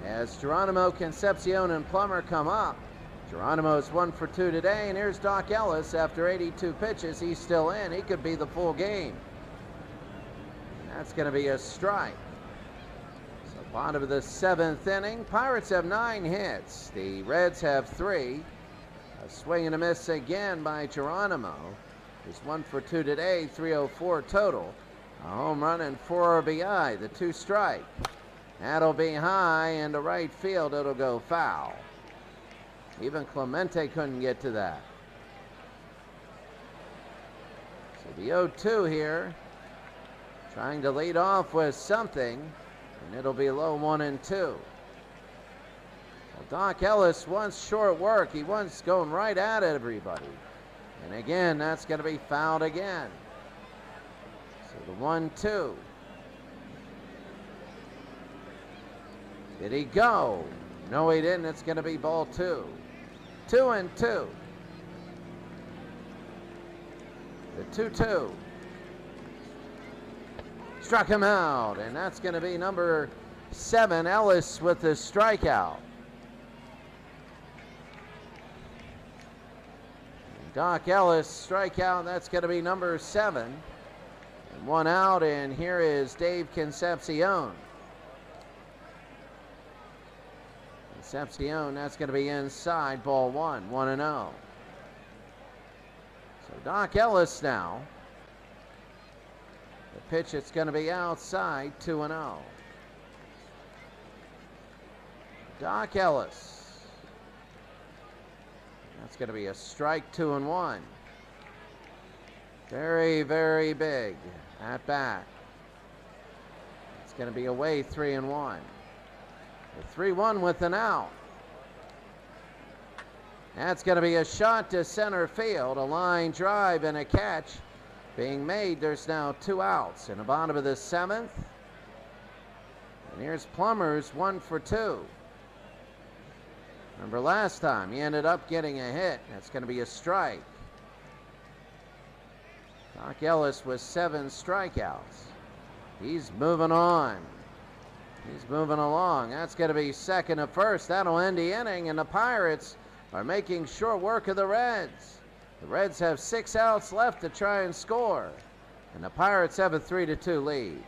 Speaker 1: as Geronimo, Concepcion, and Plummer come up. Geronimo's 1 for 2 today, and here's Doc Ellis. After 82 pitches, he's still in. He could be the full game. And that's going to be a strike. Bottom of the 7th inning. Pirates have 9 hits. The Reds have 3. A swing and a miss again by Geronimo. He's 1 for 2 today, 304 total. A home run and 4 RBI, the 2 strike. That'll be high into right field. It'll go foul. Even Clemente couldn't get to that. So the 0-2 here. Trying to lead off with something. And it'll be low 1-2. Well, Doc Ellis wants short work. He wants going right at everybody. And again, that's going to be fouled again. So the 1-2. Did he go? No, he didn't. It's going to be ball 2. 2-2. The 2-2. Struck him out, and that's going to be number 7, Ellis, with the strikeout. Doc Ellis, strikeout, that's going to be number 7. And 1 out, and here is Dave Concepcion. Concepcion, that's going to be inside, ball 1, 1-0. So Doc Ellis now. The pitch, it's going to be outside, 2-0. Doc Ellis. That's going to be a strike, 2-1. Very, very big at bat. It's going to be away, 3-1. The 3-1 with an out. That's going to be a shot to center field, a line drive and a catch being made. There's now 2 outs in the bottom of the 7th. And here's Plumbers, 1 for 2. Remember last time he ended up getting a hit. That's going to be a strike. Doc Ellis with 7 strikeouts. He's moving on. He's moving along. That's going to be second to first. That'll end the inning, and the Pirates are making short work of the Reds. The Reds have 6 outs left to try and score, and the Pirates have a 3-2 lead.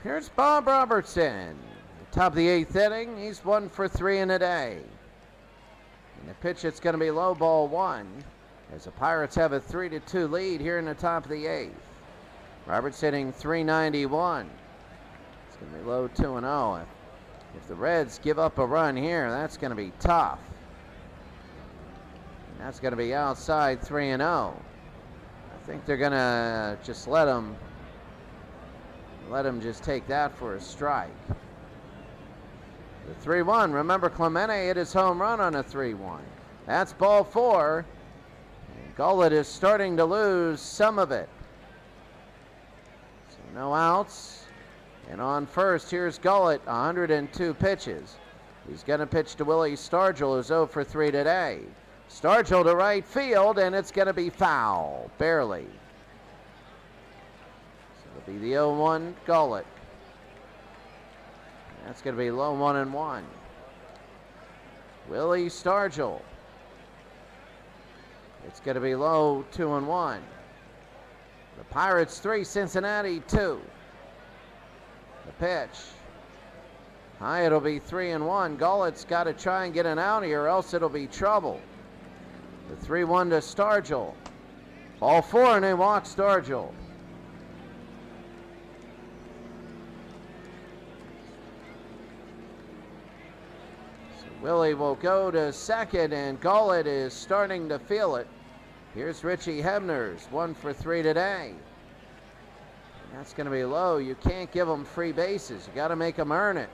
Speaker 1: Here's Bob Robertson. Top of the 8th inning. He's 1 for 3 in a day. And the pitch, it's going to be low, ball 1, as the Pirates have a 3-2 lead here in the top of the 8th. Roberts hitting .391. It's going to be low, 2-0. If the Reds give up a run here, that's going to be tough. And that's going to be outside, 3-0. I think they're going to just let him just take that for a strike. The 3-1. Remember, Clemente hit his home run on a 3-1. That's ball 4. And Gullett is starting to lose some of it. So no outs. And on first, here's Gullett, 102 pitches. He's going to pitch to Willie Stargell, who's 0 for 3 today. Stargell to right field, and it's going to be foul, barely. It'll be the 0-1 Gullett. That's going to be low, 1-1. Willie Stargell. It's going to be low, 2-1. The Pirates 3, Cincinnati 2. The pitch. High, it'll be 3-1. Gullett's got to try and get an out here, or else it'll be trouble. The 3-1 to Stargell. Ball 4, and they walk Stargell. Willie will go to second, and Gullett is starting to feel it. Here's Richie Hebner's 1 for 3 today. And that's going to be low. You can't give them free bases. You got to make them earn it.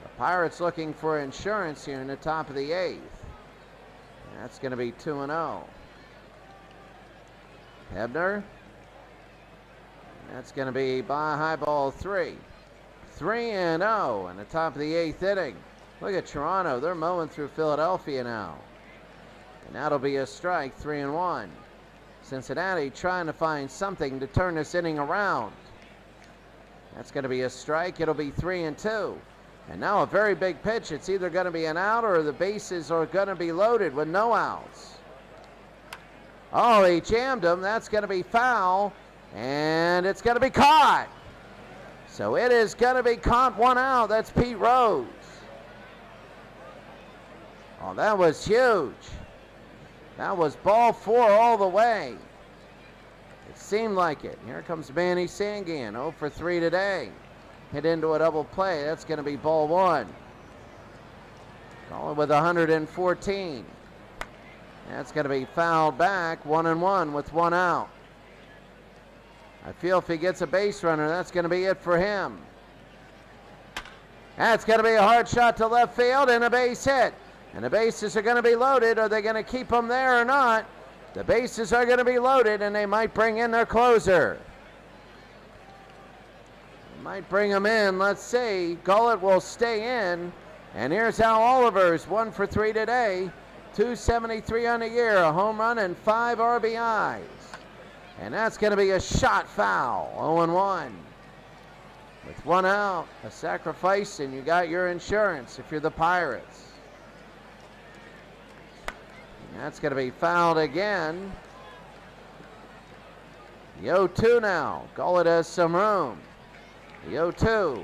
Speaker 1: The Pirates looking for insurance here in the top of the 8th. And that's going to be 2-0. Hebner That's going to be by high ball 3. 3-0 in the top of the 8th inning. Look at Toronto. They're mowing through Philadelphia now. And that'll be a strike, 3-1. Cincinnati trying to find something to turn this inning around. That's going to be a strike. It'll be 3-2. And now a very big pitch. It's either going to be an out or the bases are going to be loaded with no outs. Oh, he jammed him. That's going to be foul. And it's going to be caught. So it is going to be caught, 1 out. That's Pete Rose. Oh, that was huge. That was ball 4 all the way. It seemed like it. Here comes Manny Sangan, 0 for 3 today. Hit into a double play. That's going to be ball 1. Calling with 114. That's going to be fouled back, 1-1 with 1 out. I feel if he gets a base runner, that's going to be it for him. That's going to be a hard shot to left field and a base hit. And the bases are going to be loaded. Are they going to keep them there or not? The bases are going to be loaded, and they might bring in their closer. They might bring him in. Let's see. Gullett will stay in. And here's Al Oliver's 1 for 3 today. 273 on the year, a home run and 5 RBIs. And that's going to be a shot foul, 0-1. With 1 out, a sacrifice, and you got your insurance if you're the Pirates. And that's going to be fouled again. The 0-2 now. Gullett has some room. The 0-2.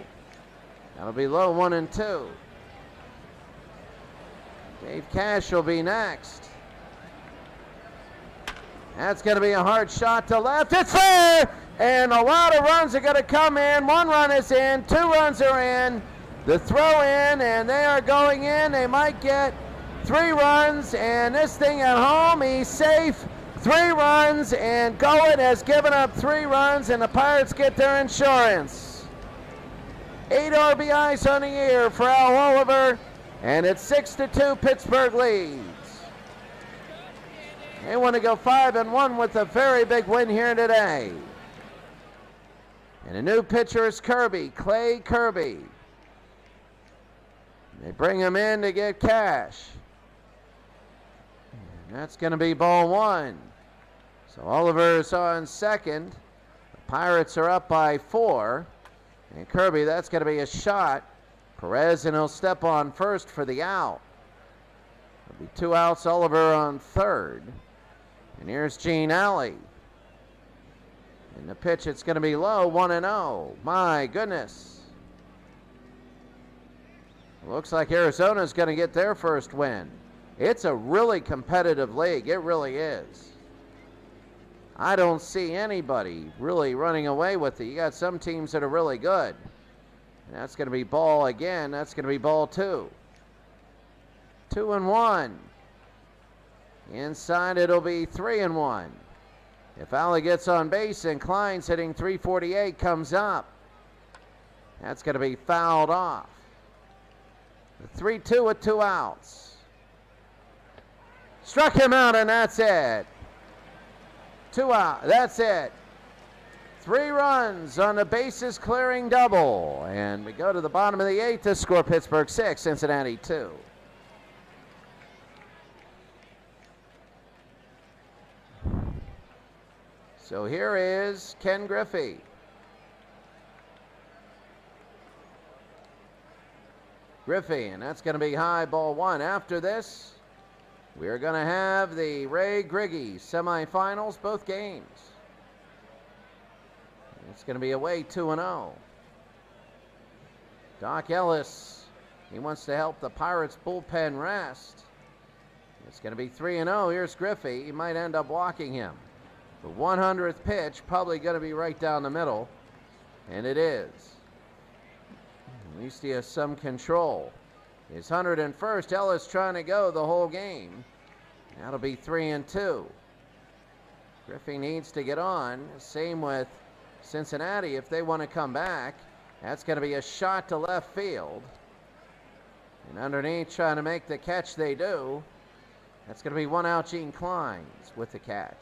Speaker 1: That'll be low, 1-2. Dave Cash will be next. That's going to be a hard shot to left. It's there! And a lot of runs are going to come in. 1 run is in. 2 runs are in. The throw in, and they are going in. They might get 3 runs. And this thing at home, he's safe. 3 runs, and Gullett has given up 3 runs, and the Pirates get their insurance. 8 RBIs on the year for Al Oliver, and it's 6-2 Pittsburgh leads. They want to go 5-1 with a very big win here today. And a new pitcher is Kirby, Clay Kirby. They bring him in to get Cash. And that's going to be ball 1. So Oliver's on second. The Pirates are up by 4. And Kirby, that's going to be a shot. Perez, and he'll step on first for the out. There'll be 2 outs, Oliver on third. And here's Gene Alley. And the pitch, it's going to be low, 1-0. My goodness. Looks like Arizona's going to get their first win. It's a really competitive league. It really is. I don't see anybody really running away with it. You got some teams that are really good. And that's going to be ball again. That's going to be ball 2. 2-1. Inside it'll be 3-1. If Alley gets on base and Klein's hitting 348 comes up, that's going to be fouled off. The 3-2 with 2 outs. Struck him out, and that's it. 2 out. That's it. 3 runs on the bases clearing double. And we go to the bottom of the 8th to score Pittsburgh 6, Cincinnati 2. So here is Ken Griffey. Griffey, and that's going to be high, ball 1. After this, we are going to have the Ray Griggy semifinals, both games. It's going to be away 2-0. Doc Ellis, he wants to help the Pirates bullpen rest. It's going to be 3-0. Here's Griffey. He might end up walking him. The 100th pitch, probably going to be right down the middle, and it is. At least he has some control. His 101st, Ellis trying to go the whole game. That'll be 3-2. Griffey needs to get on. Same with Cincinnati if they want to come back. That's going to be a shot to left field. And underneath, trying to make the catch, they do. That's going to be 1 out, Gene Kleins with the catch.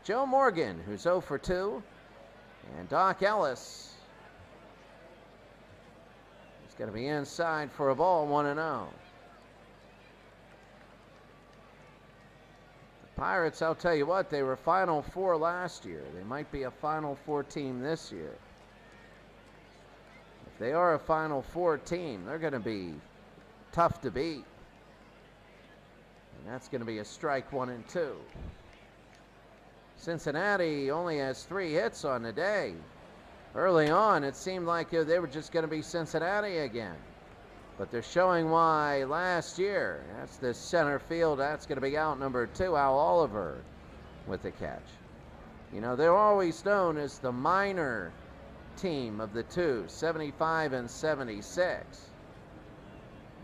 Speaker 1: Joe Morgan, who's 0 for 2. And Doc Ellis is going to be inside for a ball, 1-0. The Pirates, I'll tell you what, they were Final Four last year. They might be a Final Four team this year. If they are a Final Four team, they're going to be tough to beat. And that's going to be a strike, 1-2. Cincinnati only has 3 hits on the day. Early on, it seemed like they were just going to be Cincinnati again. But they're showing why last year. That's the center field. That's going to be out number 2, Al Oliver, with the catch. You know, they're always known as the minor team of the two, 75 and 76.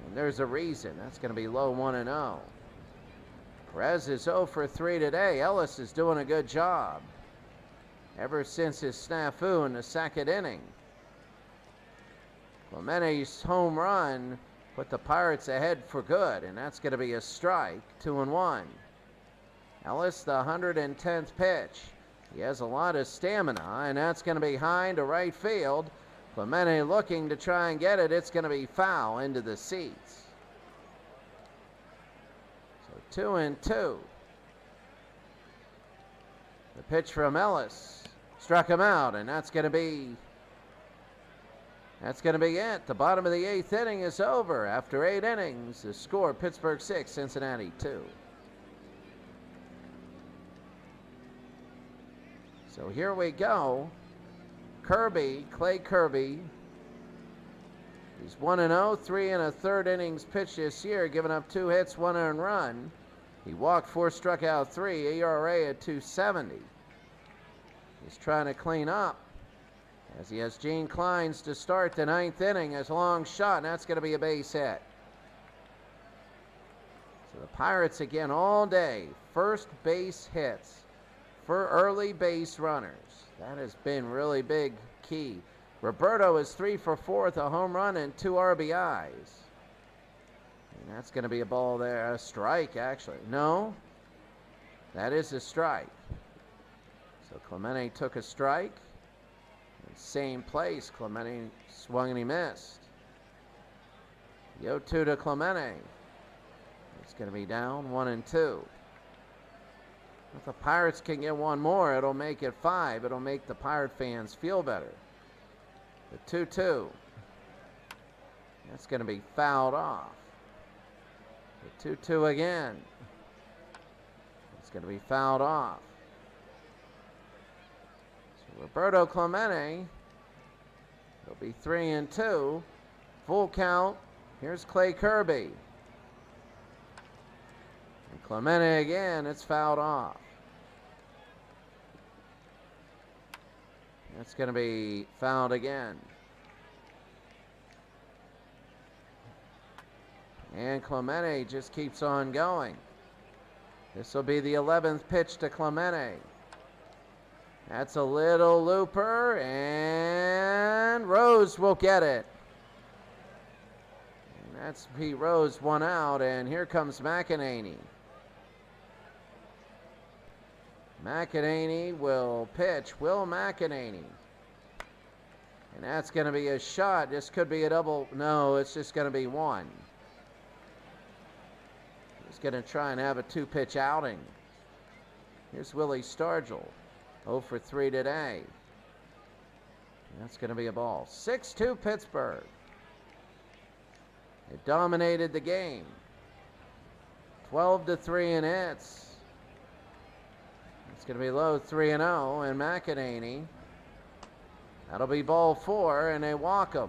Speaker 1: And there's a reason. That's going to be low, 1-0. Perez is 0 for 3 today. Ellis is doing a good job ever since his snafu in the second inning. Clemente's home run put the Pirates ahead for good, and that's going to be a strike, 2-1. Ellis, the 110th pitch. He has a lot of stamina, and that's going to be high into right field. Clemente looking to try and get it. It's going to be foul into the seats. 2-2. The pitch from Ellis struck him out, and that's going to be it. The bottom of the 8th inning is over. After 8 innings, the score: Pittsburgh 6, Cincinnati 2. So here we go. Clay Kirby. He's 1-0, 3 1/3 innings pitched this year, giving up 2 hits, 1 earned run. He walked 4, struck out 3, ERA at 2.70. He's trying to clean up as he has Gene Kleins to start the 9th inning as a long shot, and that's going to be a base hit. So the Pirates again all day, first base hits for early base runners. That has been really big key. Roberto is 3 for 4 with a home run and 2 RBIs. And that's going to be a ball there, a strike actually. No, that is a strike. So Clemente took a strike. Same place, Clemente swung and he missed. The 0-2 to Clemente. It's going to be down, 1-2. If the Pirates can get one more, it'll make it 5. It'll make the Pirate fans feel better. The 2-2. That's going to be fouled off. The 2-2 again. It's going to be fouled off. So Roberto Clemente. It'll be 3-2. Full count. Here's Clay Kirby. And Clemente again. It's fouled off. That's going to be fouled again. And Clemente just keeps on going. This will be the 11th pitch to Clemente. That's a little looper, and Rose will get it. And that's Pete Rose, 1 out, and here comes McEnany. McEnany will pitch, Will McEnany. And that's going to be a shot. This could be a double. No, it's just going to be 1. He's going to try and have a 2-pitch outing. Here's Willie Stargell, 0 for 3 today. And that's going to be a ball. 6-2 Pittsburgh. It dominated the game. 12-3 in hits. It's going to be low, 3-0, and McEnany. That'll be ball 4, and they walk him.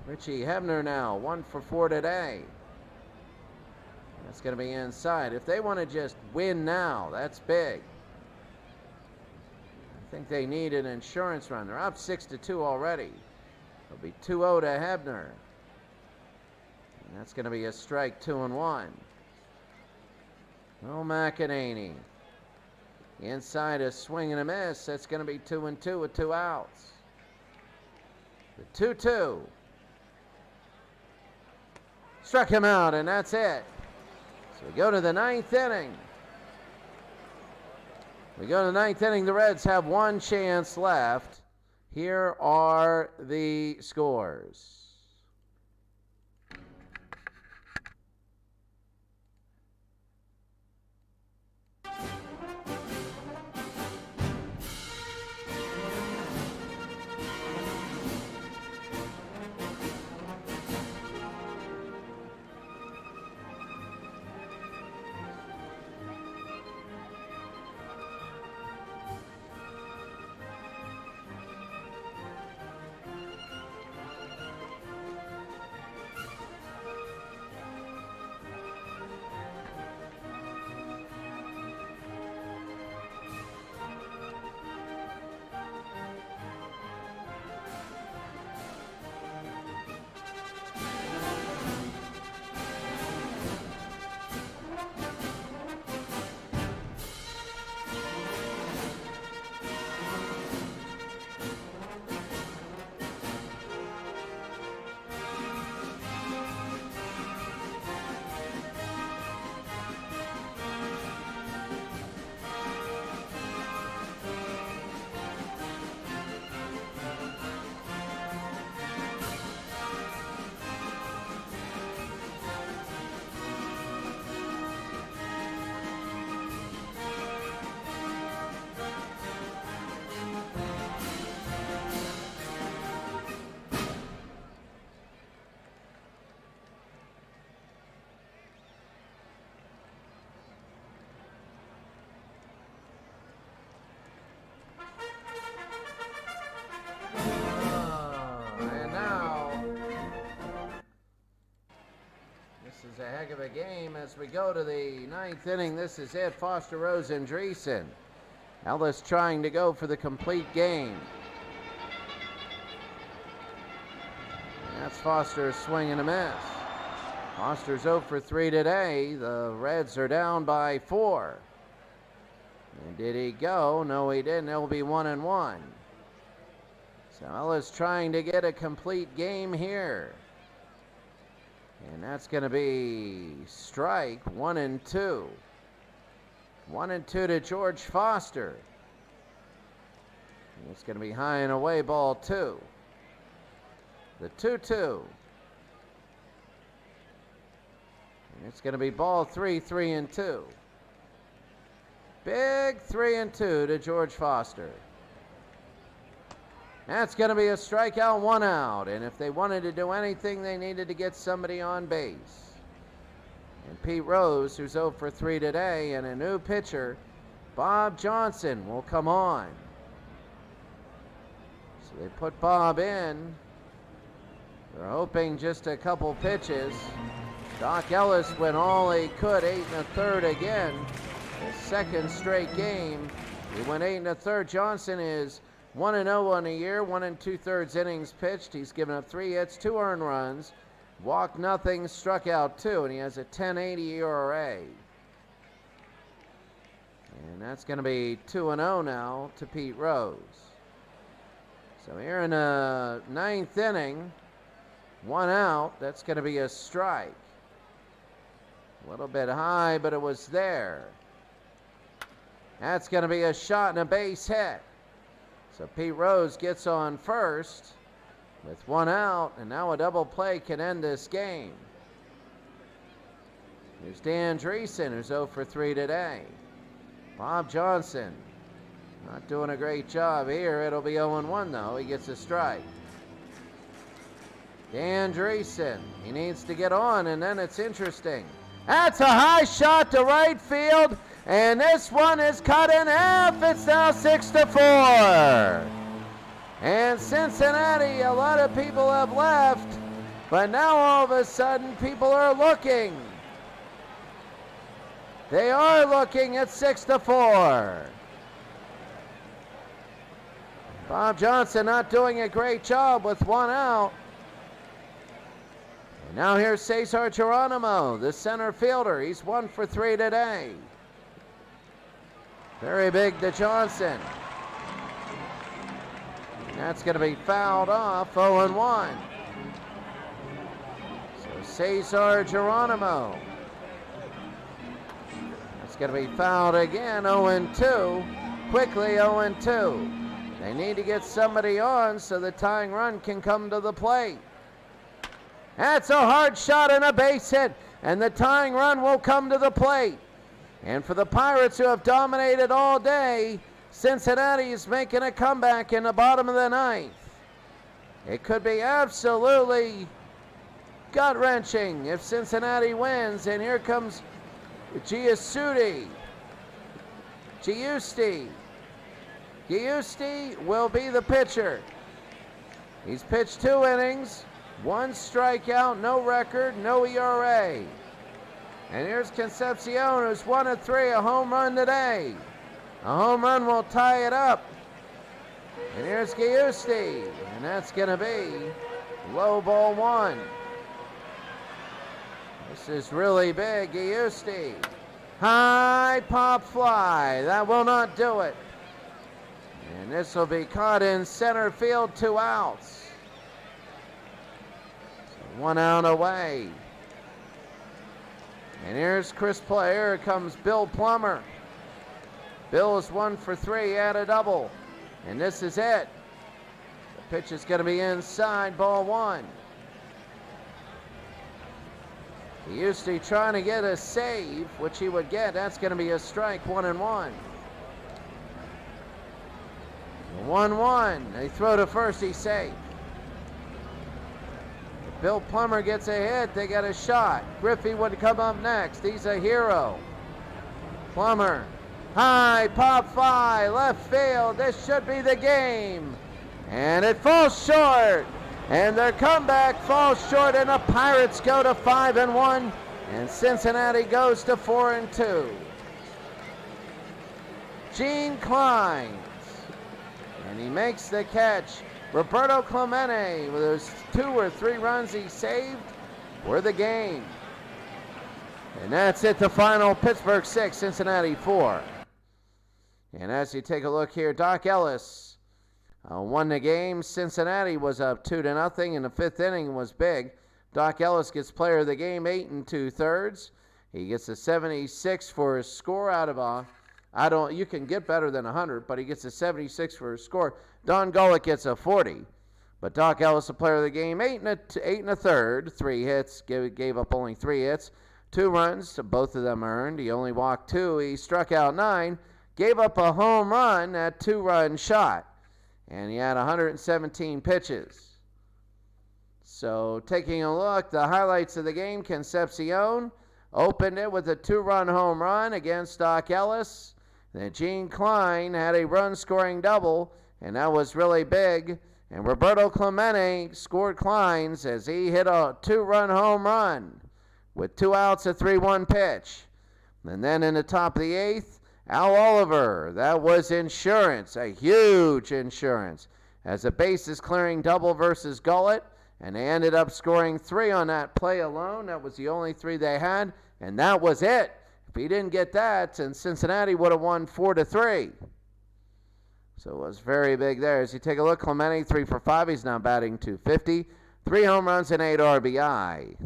Speaker 1: Richie Hebner now, 1 for 4 today. That's going to be inside. If they want to just win now, that's big. I think they need an insurance run. They're up 6-2 already. It'll be 2-0 to Hebner. And that's going to be a strike, 2-1. Will McEnany. Inside a swing and a miss. That's going to be 2-2 with 2 outs. The 2-2. Struck him out, and that's it. So we go to the 9th inning. We go to the ninth inning. The Reds have one chance left. Here are the scores. A heck of a game as we go to the ninth inning. This is it. Foster, Rose, and Dreesen. Ellis trying to go for the complete game. That's Foster's swing and a miss. Foster's 0 for 3 today. The Reds are down by 4. And did he go? No, he didn't. It'll be 1-1. So Ellis trying to get a complete game here. And that's going to be strike 1-2. 1-2 to George Foster. And it's going to be high and away, ball 2. The 2-2. And it's going to be ball 3, 3-2. Big 3-2 to George Foster. That's going to be a strikeout, 1 out. And if they wanted to do anything, they needed to get somebody on base. And Pete Rose, who's 0 for 3 today, and a new pitcher, Bob Johnson, will come on. So they put Bob in. They're hoping just a couple pitches. Doc Ellis went all he could, 8 1/3 again. His second straight game. He went 8 1/3. Johnson is 1-0 on the year, 1 2/3 innings pitched. He's given up 3 hits, 2 earned runs, walked nothing, struck out 2, and he has a 10.80 ERA. And that's going to be 2-0 now to Pete Rose. So here in the ninth inning, 1 out. That's going to be a strike. A little bit high, but it was there. That's going to be a shot and a base hit. So Pete Rose gets on first with 1 out, and now a double play can end this game. Here's Dan Dreesen, who's 0 for 3 today. Bob Johnson, not doing a great job here. It'll be 0-1 though. He gets a strike. Dan Dreesen, he needs to get on, and then it's interesting. That's a high shot to right field. And this one is cut in half. It's now 6-4. And Cincinnati, a lot of people have left, but now all of a sudden people are looking. They are looking at 6-4. Bob Johnson not doing a great job with 1 out. And now here's Cesar Geronimo, the center fielder. He's 1 for 3 today. Very big to Johnson. And that's going to be fouled off, 0-1. So Cesar Geronimo. That's going to be fouled again, 0-2. quickly 0-2. They need to get somebody on so the tying run can come to the plate. That's a hard shot and a base hit, and the tying run will come to the plate. And for the Pirates, who have dominated all day, Cincinnati is making a comeback in the bottom of the ninth. It could be absolutely gut-wrenching if Cincinnati wins, and here comes Giusti. Giusti will be the pitcher. He's pitched 2 innings, 1 strikeout, no record, no ERA. And here's Concepcion, who's 1 of 3, a home run today. A home run will tie it up. And here's Giusti, and that's going to be low ball 1. This is really big, Giusti. High pop fly, that will not do it. And this will be caught in center field, 2 outs. So 1 out away. And here's Chris Play. Here comes Bill Plummer. Bill is 1 for 3, had a double. And this is it. The pitch is going to be inside, ball 1. Giusti trying to get a save, which he would get. That's going to be a strike, 1-1. 1-1. They throw to first, he's safe. If Bill Plummer gets a hit, they get a shot. Griffey would come up next. He's a hero. Plummer. High pop fly, left field. This should be the game. And it falls short. And their comeback falls short, and the Pirates go to 5-1, and Cincinnati goes to 4-2. Gene Kleins, and he makes the catch. Roberto Clemente, with those 2 or 3 runs he saved, were the game. And that's it, the final. Pittsburgh 6, Cincinnati 4. And as you take a look here, Doc Ellis won the game. Cincinnati was up 2-0 in the 5th inning, was big. Doc Ellis gets player of the game, 8 2/3. He gets a 76 for his score out of you can get better than 100, but he gets a 76 for his score. Don Gullick gets a 40. But Doc Ellis, the player of the game, 8 1/3, 3 hits, gave up only 3 hits, 2 runs, both of them earned. He only walked 2. He struck out 9, gave up a home run, that 2-run shot. And he had 117 pitches. So taking a look, the highlights of the game, Concepcion opened it with a 2-run home run against Doc Ellis. Then Gene Klein had a run-scoring double, and that was really big. And Roberto Clemente scored Kleins as he hit a 2-run home run with 2 outs, a 3-1 pitch. And then in the top of the 8th, Al Oliver, that was insurance, a huge insurance, as a bases clearing double versus Gullett, and they ended up scoring 3 on that play alone. That was the only 3 they had, and that was it. If he didn't get that, and Cincinnati would have won 4-3. So it was very big there. As you take a look, Clemente 3 for 5. He's now batting .250, 3 home runs and 8 RBI.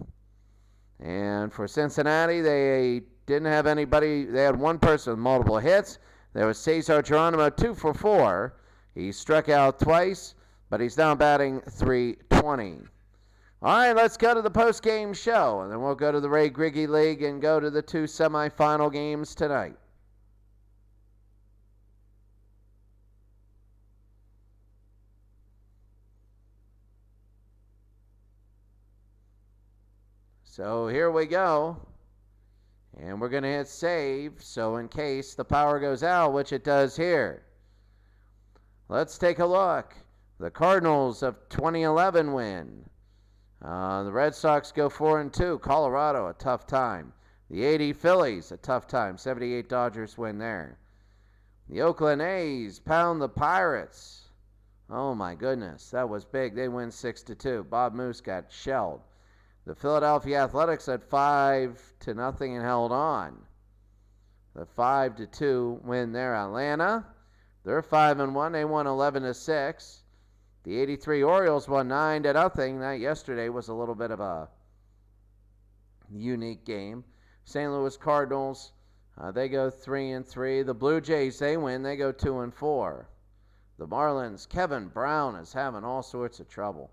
Speaker 1: And for Cincinnati, they didn't have anybody. They had 1 person with multiple hits. There was Cesar Geronimo, 2 for 4. He struck out twice, but he's now batting .320. All right, let's go to the post-game show, and then we'll go to the Ray Griggy League and go to the 2 semifinal games tonight. So here we go. And we're going to hit save, so in case the power goes out, which it does here. Let's take a look. The Cardinals of 2011 win. The Red Sox go 4-2. Colorado, a tough time. The 80 Phillies, a tough time. 78 Dodgers win there. The Oakland A's pound the Pirates. Oh my goodness, that was big. They win 6-2. Bob Moose got shelled. The Philadelphia Athletics had 5-0 and held on. The 5-2 win there. Atlanta, they're 5-1. They won 11-6. The 83 Orioles won 9-0. That yesterday was a little bit of a unique game. St. Louis Cardinals They go 3-3. The Blue Jays, they win. They go 2-4. The Marlins, Kevin Brown is having all sorts of trouble.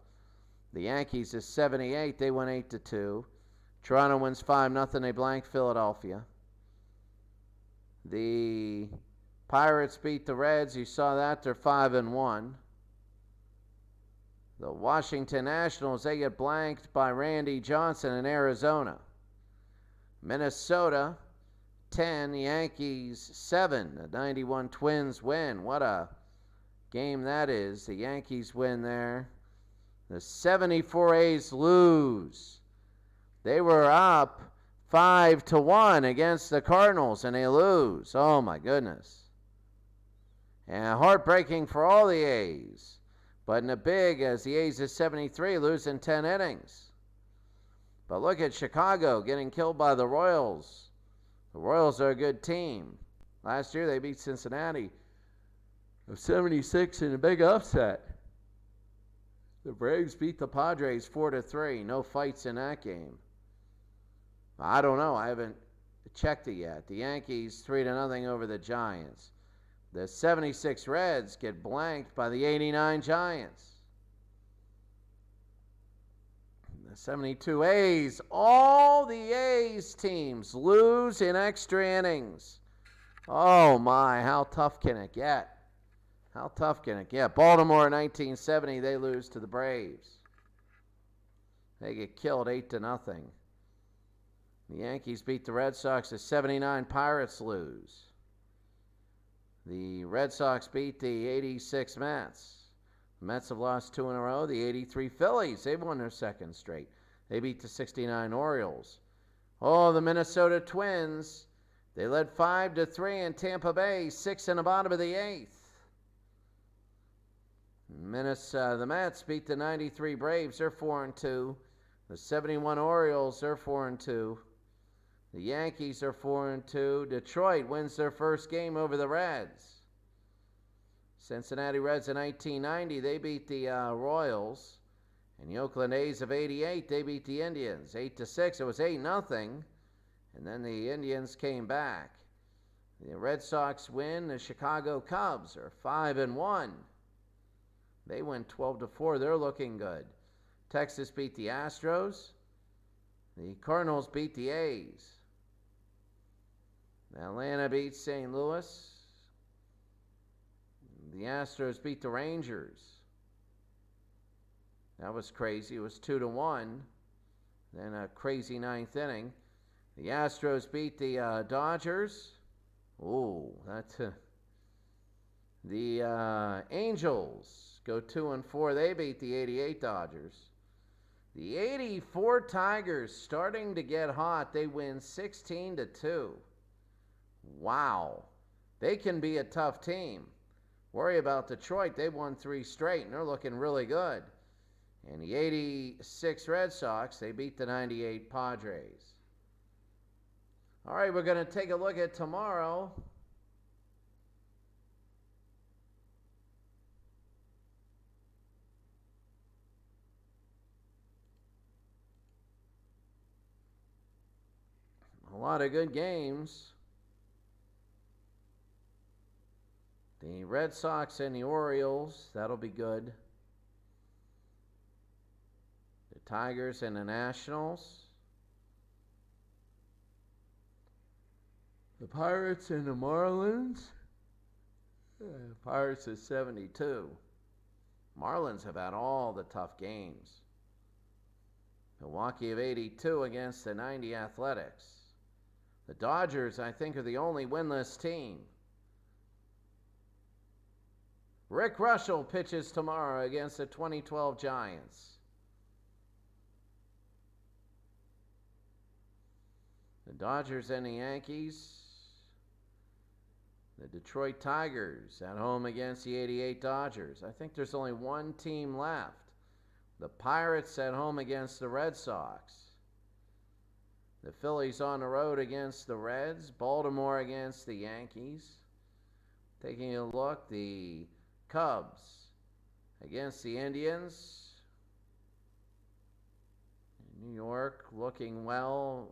Speaker 1: The Yankees is 78. They win 8-2. Toronto wins 5-0. They blank Philadelphia. The Pirates beat the Reds. You saw that. They're 5-1. The Washington Nationals, they get blanked by Randy Johnson in Arizona. Minnesota, 10. Yankees, 7. The 91 Twins win. What a game that is. The Yankees win there. The 74 A's lose. They were up 5-1 against the Cardinals, and they lose. Oh, my goodness. And heartbreaking for all the A's. But in a big, as the A's is 73, losing 10 innings. But look at Chicago getting killed by the Royals. The Royals are a good team. Last year they beat Cincinnati of 76 in a big upset. The Braves beat the Padres 4-3. No fights in that game. I don't know. I haven't checked it yet. The Yankees 3-0 over the Giants. The 76 Reds get blanked by the 89 Giants. The 72 A's, all the A's teams lose in extra innings. Oh my, how tough can it get? How tough can it get? Baltimore in 1970, they lose to the Braves. They get killed 8-0. The Yankees beat the Red Sox. The 79 Pirates lose. The Red Sox beat the 86 Mets. The Mets have lost 2 in a row. The 83 Phillies, they've won their second straight. They beat the 69 Orioles. Oh, the Minnesota Twins, they led 5-3 in Tampa Bay, 6 in the bottom of the 8th. The Mets beat the 93 Braves, they're 4-2. The 71 Orioles, they're 4-2. The Yankees are 4-2. Detroit wins their first game over the Reds. Cincinnati Reds in 1990, they beat the Royals. And the Oakland A's of 88, they beat the Indians 8-6. It was 8-0. And then the Indians came back. The Red Sox win. The Chicago Cubs are 5-1. They win 12-4. They're looking good. Texas beat the Astros. The Cardinals beat the A's. Atlanta beats St. Louis. The Astros beat the Rangers. That was crazy. It was 2-1. Then a crazy 9th inning. The Astros beat the Dodgers. Oh, that's the Angels go 2-4. They beat the 88 Dodgers. The 84 Tigers starting to get hot. They win 16-2. Wow. They can be a tough team. Worry about Detroit. They won 3 straight, and they're looking really good. And the 86 Red Sox, they beat the 98 Padres. All right, we're going to take a look at tomorrow. A lot of good games. The Red Sox and the Orioles, that'll be good. The Tigers and the Nationals. The Pirates and the Marlins. Pirates is 72. Marlins have had all the tough games. Milwaukee of 82 against the 90 Athletics. The Dodgers, I think, are the only winless team. Rick Russell pitches tomorrow against the 2012 Giants. The Dodgers and the Yankees. The Detroit Tigers at home against the 88 Dodgers. I think there's only one team left. The Pirates at home against the Red Sox. The Phillies on the road against the Reds. Baltimore against the Yankees. Taking a look, the Cubs against the Indians. New York looking well.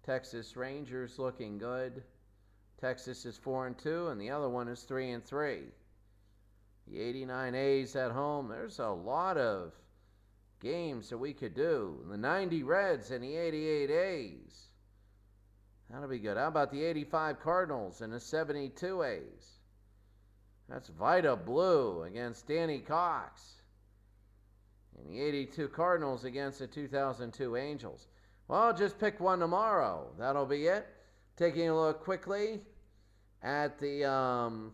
Speaker 1: Texas Rangers looking good. Texas is 4-2, and the other one is 3-3. The 89 A's at home. There's a lot of games that we could do. The 90 Reds and the 88 A's. That'll be good. How about the 85 Cardinals and the 72 A's? That's Vida Blue against Danny Cox. And the 82 Cardinals against the 2002 Angels. Well, just pick one tomorrow. That'll be it. Taking a look quickly at the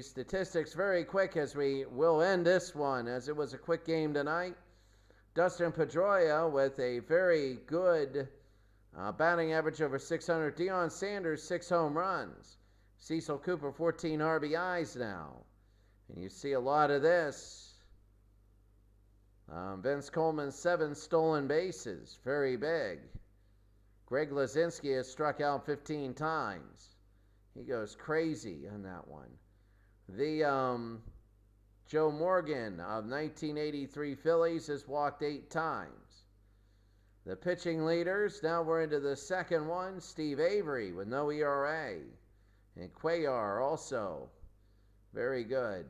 Speaker 1: statistics very quick as we will end this one, as it was a quick game tonight. Dustin Pedroia with a very good batting average over 600. Deion Sanders, 6 home runs. Cecil Cooper, 14 RBIs now. And you see a lot of this. Vince Coleman, 7 stolen bases. Very big. Greg Lazinski has struck out 15 times. He goes crazy on that one. The Joe Morgan of 1983 Phillies has walked 8 times. The pitching leaders, now we're into the second one. Steve Avery with no ERA. And Cuellar also very good.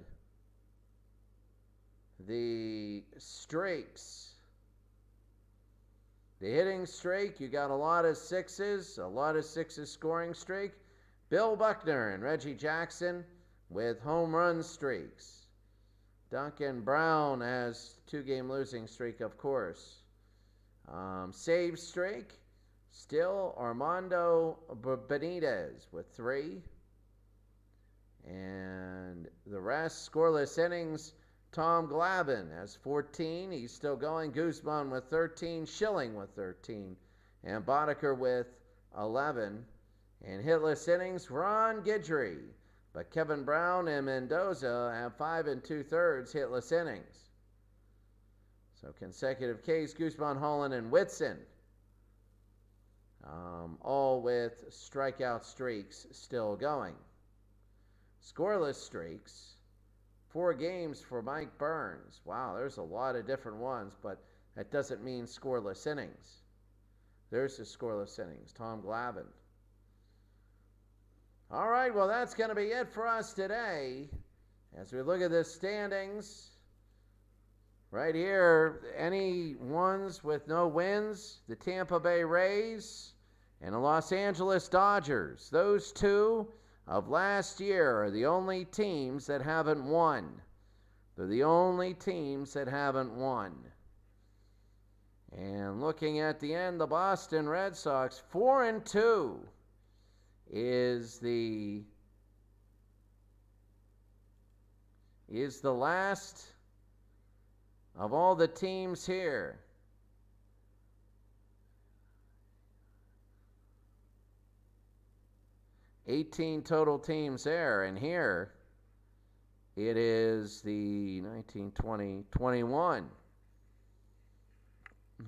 Speaker 1: The streaks. The hitting streak, you got a lot of sixes scoring streak. Bill Buckner and Reggie Jackson with home run streaks. Duncan Brown has 2-game losing streak, of course. Save streak, still Armando Benitez with 3. And the rest, scoreless innings, Tom Glavine has 14. He's still going. Guzman with 13. Schilling with 13. And Boddicker with 11. And hitless innings, Ron Guidry. But Kevin Brown and Mendoza have 5 2/3 hitless innings. So consecutive Ks, Guzman, Holland, and Whitson. All with strikeout streaks still going. Scoreless streaks, 4 games for Mike Burns. Wow, there's a lot of different ones, but that doesn't mean scoreless innings. There's the scoreless innings, Tom Glavine. All right, well, that's going to be it for us today. As we look at the standings, right here, any ones with no wins, the Tampa Bay Rays and the Los Angeles Dodgers. Those two of last year are the only teams that haven't won. They're the only teams that haven't won. And looking at the end, the Boston Red Sox, 4-2 is the last of all the teams here. $18 total teams there, and here it is the 19, 20, 21.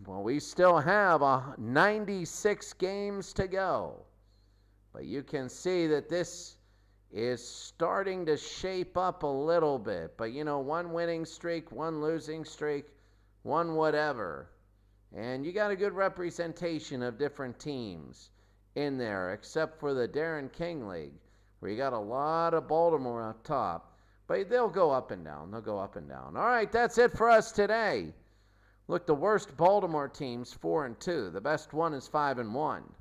Speaker 1: Well, we still have 96 games to go. But you can see that this is starting to shape up a little bit. But, you know, 1 winning streak, 1 losing streak, 1 whatever. And you got a good representation of different teams in there, except for the Darren King League, where you got a lot of Baltimore up top. But they'll go up and down. They'll go up and down. All right, that's it for us today. Look, the worst Baltimore team's 4-2. The best one is 5-1.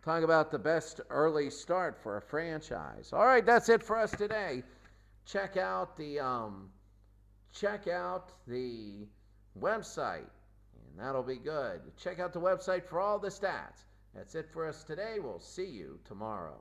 Speaker 1: Talk about the best early start for a franchise. All right, that's it for us today. Check out the website, and that'll be good. Check out the website for all the stats. That's it for us today. We'll see you tomorrow.